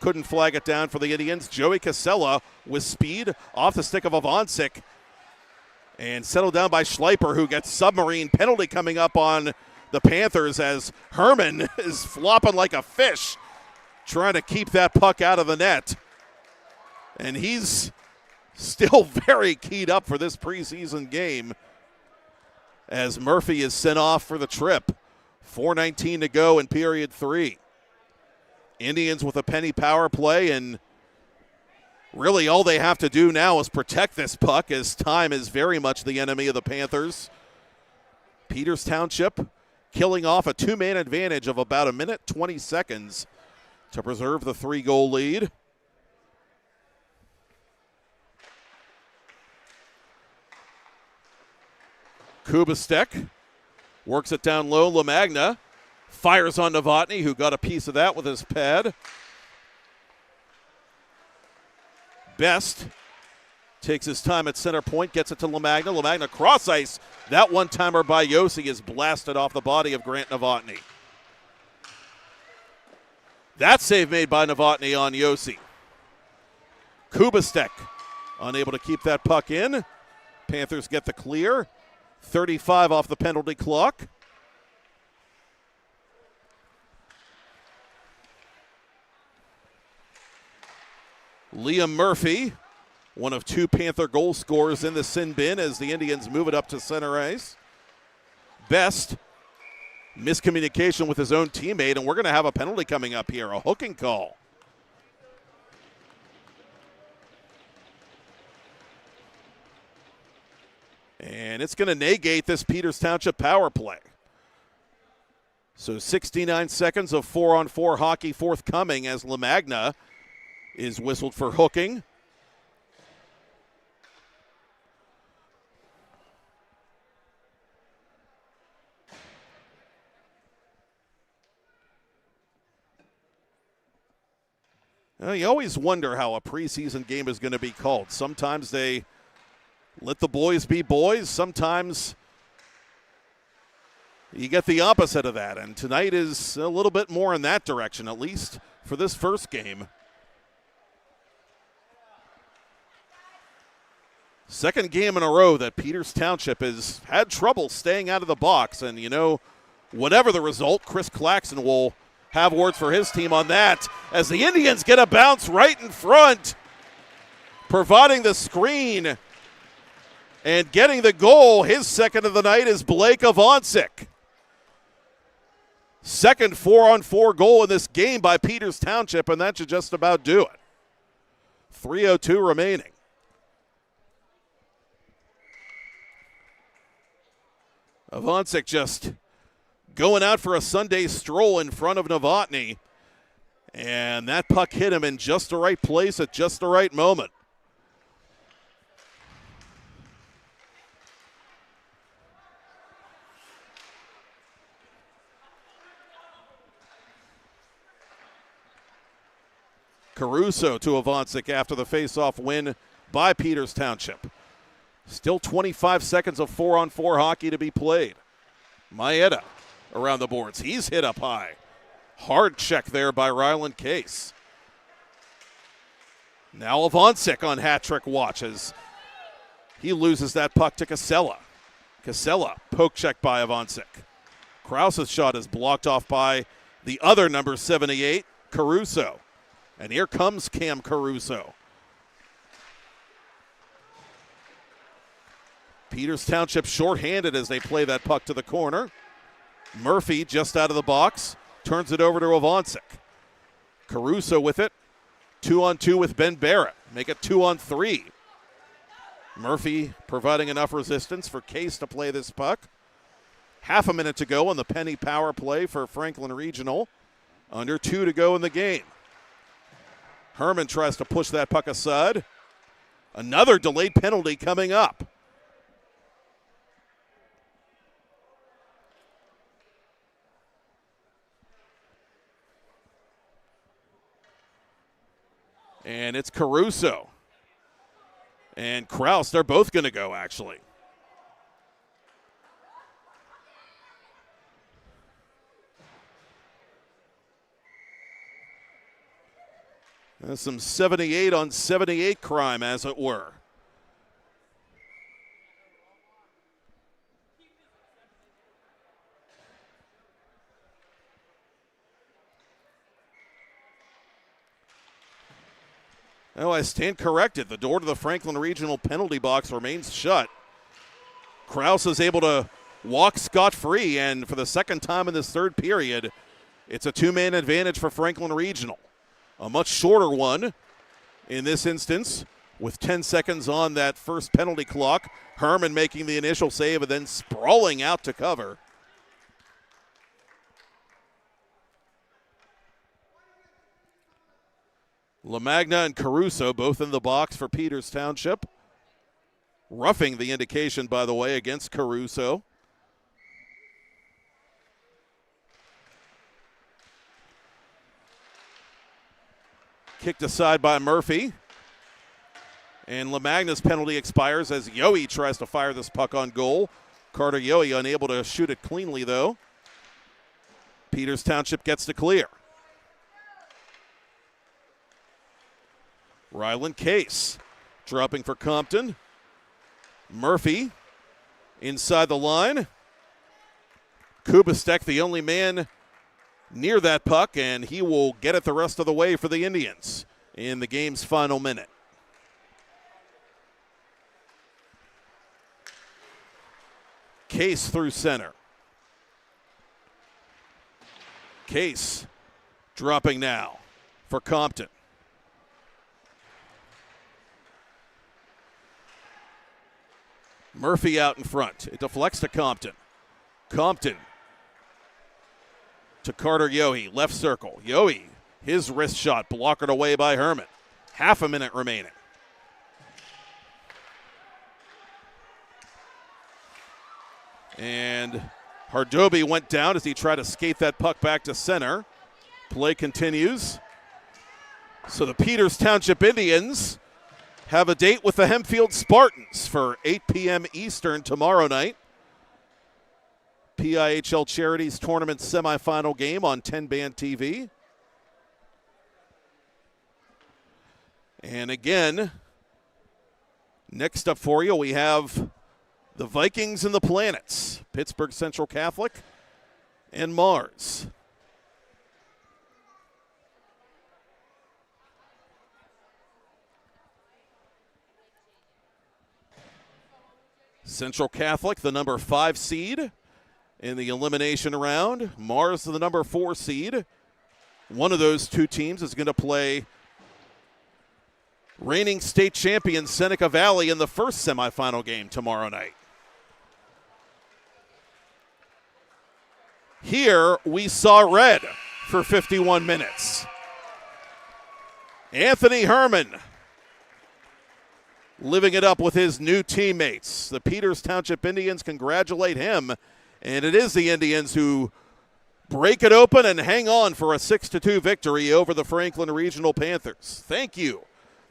[SPEAKER 8] couldn't flag it down for the Indians. Joey Casella with speed off the stick of Avancic and settled down by Schleiper, who gets submarine penalty coming up on the Panthers as Herman is flopping like a fish trying to keep that puck out of the net. And he's still very keyed up for this preseason game as Murphy is sent off for the trip. 4:19 to go in period 3. Indians with a penny power play, and really all they have to do now is protect this puck as time is very much the enemy of the Panthers. Peters Township killing off a 2-man advantage of about 1:20 to preserve the 3-goal lead. Kubastek works it down low. LaMagna fires on Novotny, who got a piece of that with his pad. Best takes his time at center point, gets it to LaMagna. LaMagna cross ice. That one-timer by Yossi is blasted off the body of Grant Novotny. That save made by Novotny on Yossi. Kubastek unable to keep that puck in. Panthers get the clear. 35 off the penalty clock. Liam Murphy, one of 2 Panther goal scorers in the sin bin as the Indians move it up to center ice. Best, miscommunication with his own teammate, and we're going to have a penalty coming up here, a hooking call. And it's going to negate this Peters Township power play. So 69 seconds of 4-on-4 hockey forthcoming as LaMagna is whistled for hooking. Now, you always wonder how a preseason game is going to be called. Sometimes they let the boys be boys. Sometimes you get the opposite of that. And tonight is a little bit more in that direction, at least for this first game. Second game in a row that Peters Township has had trouble staying out of the box. And, you know, whatever the result, Chris Claxon will have words for his team on that as the Indians get a bounce right in front, providing the screen. And getting the goal, his second of the night, is Blake Avancic. Second 4-on-4 goal in this game by Peters Township, and that should just about do it. 3:02 remaining. Avancic just going out for a Sunday stroll in front of Novotny. And that puck hit him in just the right place at just the right moment. Caruso to Avancic after the face-off win by Peters Township. Still 25 seconds of 4-on-4 hockey to be played. Maeda around the boards. He's hit up high. Hard check there by Ryland Case. Now Avancic on hat-trick watch as he loses that puck to Casella. Casella, poke check by Avancic. Krause's shot is blocked off by the other number 78, Caruso. And here comes Cam Caruso. Peters Township shorthanded as they play that puck to the corner. Murphy just out of the box, turns it over to Avancic. Caruso with it. 2-on-2 with Ben Barrett. Make it 2-on-3. Murphy providing enough resistance for Case to play this puck. Half a minute to go on the penny power play for Franklin Regional. Under 2 to go in the game. Herman tries to push that puck aside. Another delayed penalty coming up. And it's Caruso. And Krause, they're both going to go, actually. That's some 78 on 78 crime, as it were. Oh, I stand corrected. The door to the Franklin Regional penalty box remains shut. Krause is able to walk scot-free, and for the second time in this third period, it's a two-man advantage for Franklin Regional. A much shorter one in this instance, with 10 seconds on that first penalty clock. Herman making the initial save and then sprawling out to cover. LaMagna and Caruso both in the box for Peters Township. Roughing the indication, by the way, against Caruso. Kicked aside by Murphy. And LaMagna's penalty expires as Yohe tries to fire this puck on goal. Carter Yohe unable to shoot it cleanly, though. Peters Township gets to clear. Ryland Case dropping for Compton. Murphy inside the line. Kubastek, the only man near that puck, and he will get it the rest of the way for the Indians in the game's final minute. Case through center. Case dropping now for Compton. Murphy out in front. It deflects to Compton. Compton to Carter Yohe, left circle. Yohe, his wrist shot blockered away by Herman. Half a minute remaining. And Hardobi went down as he tried to skate that puck back to center. Play continues. So the Peters Township Indians have a date with the Hempfield Spartans for 8 p.m. Eastern tomorrow night. PIHL Charities Tournament semifinal game on TenbandTV. And again, next up for you, we have the Vikings and the Planets, Pittsburgh Central Catholic and Mars. Central Catholic, the number 5 seed in the elimination round. Mars, the number 4 seed. One of those two teams is going to play reigning state champion Seneca Valley in the first semifinal game tomorrow night. Here we saw red for 51 minutes. Anthony Herman living it up with his new teammates. The Peters Township Indians congratulate him, and it is the Indians who break it open and hang on for a 6-2 victory over the Franklin Regional Panthers. Thank you,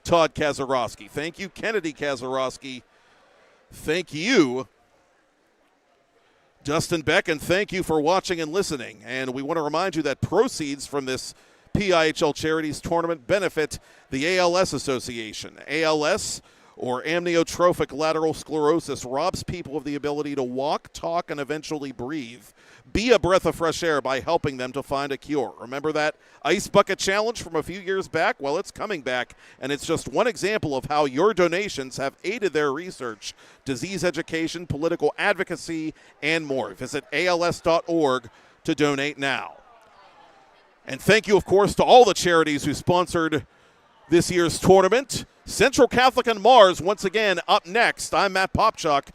[SPEAKER 8] Todd Kazarowski. Thank you, Kennedy Kazarowski. Thank you, Dustin Beck, and thank you for watching and listening. And we want to remind you that proceeds from this PIHL Charities Tournament benefit the ALS Association. ALS, or amyotrophic lateral sclerosis, robs people of the ability to walk, talk, and eventually breathe. Be a breath of fresh air by helping them to find a cure. Remember that ice bucket challenge from a few years back? Well, it's coming back, and it's just one example of how your donations have aided their research, disease education, political advocacy, and more. Visit ALS.org to donate now. And thank you, of course, to all the charities who sponsored this year's tournament. Central Catholic and Mars, once again, up next. I'm Matt Popchock,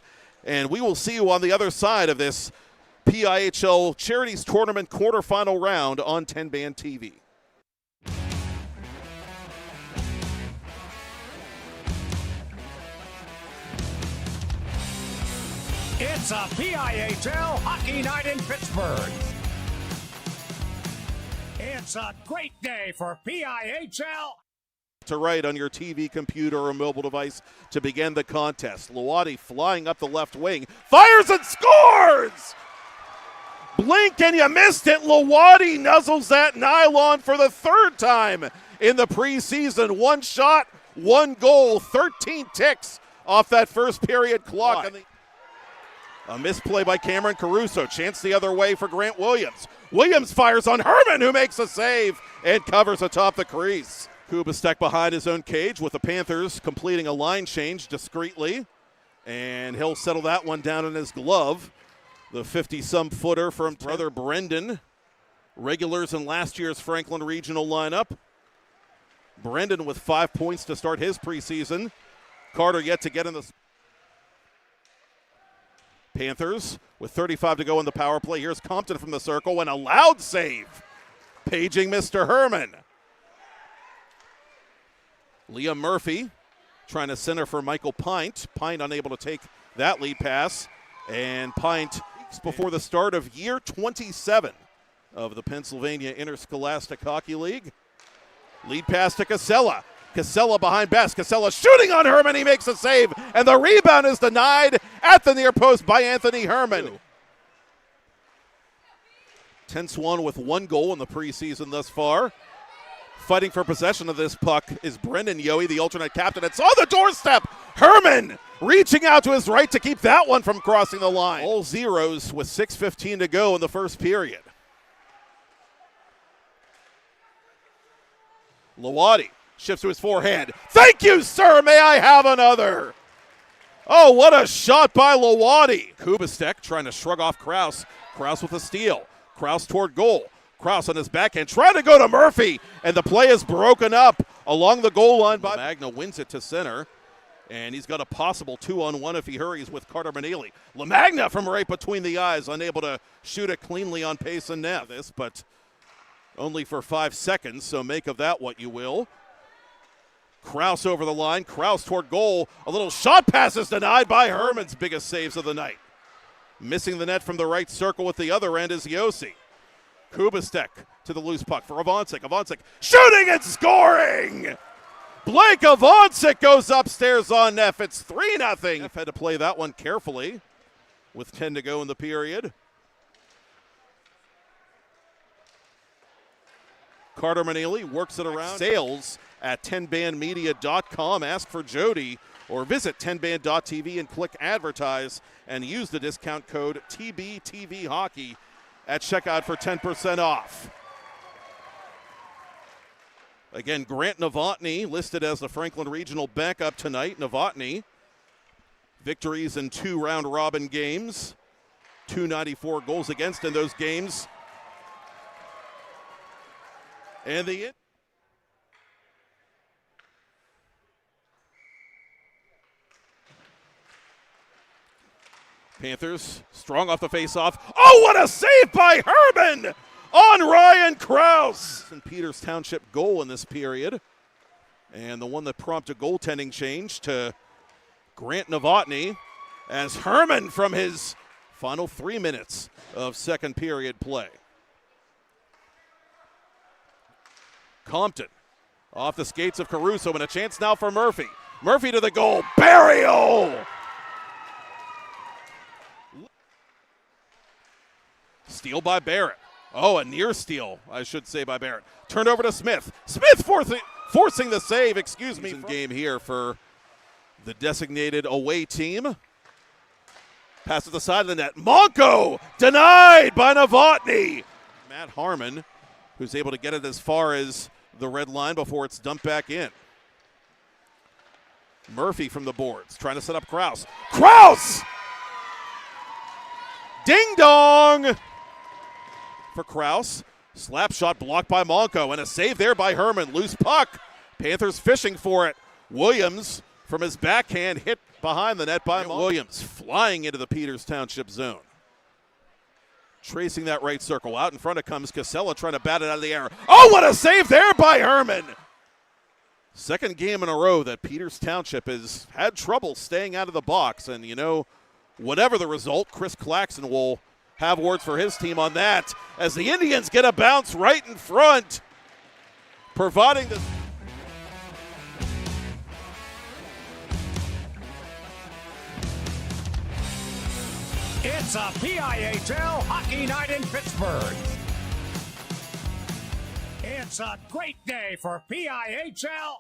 [SPEAKER 8] and we will see you on the other side of this PIHL Charities Tournament quarterfinal round on TenbandTV.
[SPEAKER 1] It's a PIHL hockey night in Pittsburgh. It's a great day for PIHL.
[SPEAKER 8] To right on your TV, computer, or mobile device to begin the contest. Luati flying up the left wing, fires and scores! Blink and you missed it. Luati nuzzles that nylon for the third time in the preseason. One shot, one goal, 13 ticks off that first period clock. A misplay by Cameron Caruso. Chance the other way for Grant Williams. Williams fires on Herman, who makes a save and covers atop the crease. Kubastek behind his own cage with the Panthers completing a line change discreetly. And he'll settle that one down in his glove. The 50-some footer from brother Brendan. Regulars in last year's Franklin Regional lineup. Brendan with 5 points to start his preseason. Carter yet to get in the Panthers with 35 to go in the power play. Here's Compton from the circle and a loud save. Paging Mr. Herman. Liam Murphy trying to center for Michael Pint. Pint unable to take that lead pass. And Pint before the start of year 27 of the Pennsylvania Interscholastic Hockey League. Lead pass to Casella. Casella behind Best. Casella shooting on Herman. He makes a save. And the rebound is denied at the near post by Anthony Herman. Tense one with 1 goal in the preseason thus far. Fighting for possession of this puck is Brendan Yohe, the alternate captain. It's on the doorstep. Herman reaching out to his right to keep that one from crossing the line. All zeros with 6:15 to go in the first period. Lawadi shifts to his forehand. Thank you, sir. May I have another? Oh, what a shot by Lawadi. Kubastek trying to shrug off Kraus. Kraus with a steal. Kraus toward goal. Kraus on his backhand trying to go to Murphy, and the play is broken up along the goal line by Magna. Wins it to center, and he's got a possible 2-on-1 if he hurries with Carter Manili. LaMagna from right between the eyes, unable to shoot it cleanly on pace and net. But only for 5 seconds, so make of that what you will. Kraus over the line, Kraus toward goal. A little shot pass is denied by Herman's biggest saves of the night. Missing the net from the right circle with the other end is Yossi. Kubastek to the loose puck for Avancic. Avancic shooting and scoring! Blake Avancic goes upstairs on Neff. It's 3-0. Neff had to play that one carefully with 10 to go in the period. Carter Manili works it around. Sales at tenbandmedia.com. Ask for Jody or visit tenband.tv and click advertise and use the discount code TBTVHockey at checkout for 10% off. Again, Grant Novotny listed as the Franklin Regional backup tonight. Novotny, victories in 2 round-robin games, 294 goals against in those games. And the Panthers strong off the face-off. Oh, what a save by Herman on Ryan Kraus! And Peters Township goal in this period. And the one that prompted goaltending change to Grant Novotny as Herman from his final 3 minutes of second period play. Compton off the skates of Caruso and a chance now for Murphy. Murphy to the goal. Burial! Steal by Barrett. Oh, a near steal, I should say, by Barrett. Turned over to Smith. Smith forcing the save, excuse me. Game here for the designated away team. Pass to the side of the net. Monco denied by Novotny. Matt Harmon, who's able to get it as far as the red line before it's dumped back in. Murphy from the boards, trying to set up Kraus. Kraus! Ding dong! For Kraus. Slap shot blocked by Monco, and a save there by Herman. Loose puck. Panthers fishing for it. Williams from his backhand hit behind the net by Williams. Flying into the Peters Township zone. Tracing that right circle. Out in front it comes Casella trying to bat it out of the air. Oh, what a save there by Herman! Second game in a row that Peters Township has had trouble staying out of the box. And, you know, whatever the result, Chris Claxon will have words for his team on that as the Indians get a bounce right in front, providing the...
[SPEAKER 1] It's a PIHL Hockey Night in Pittsburgh. It's a great day for PIHL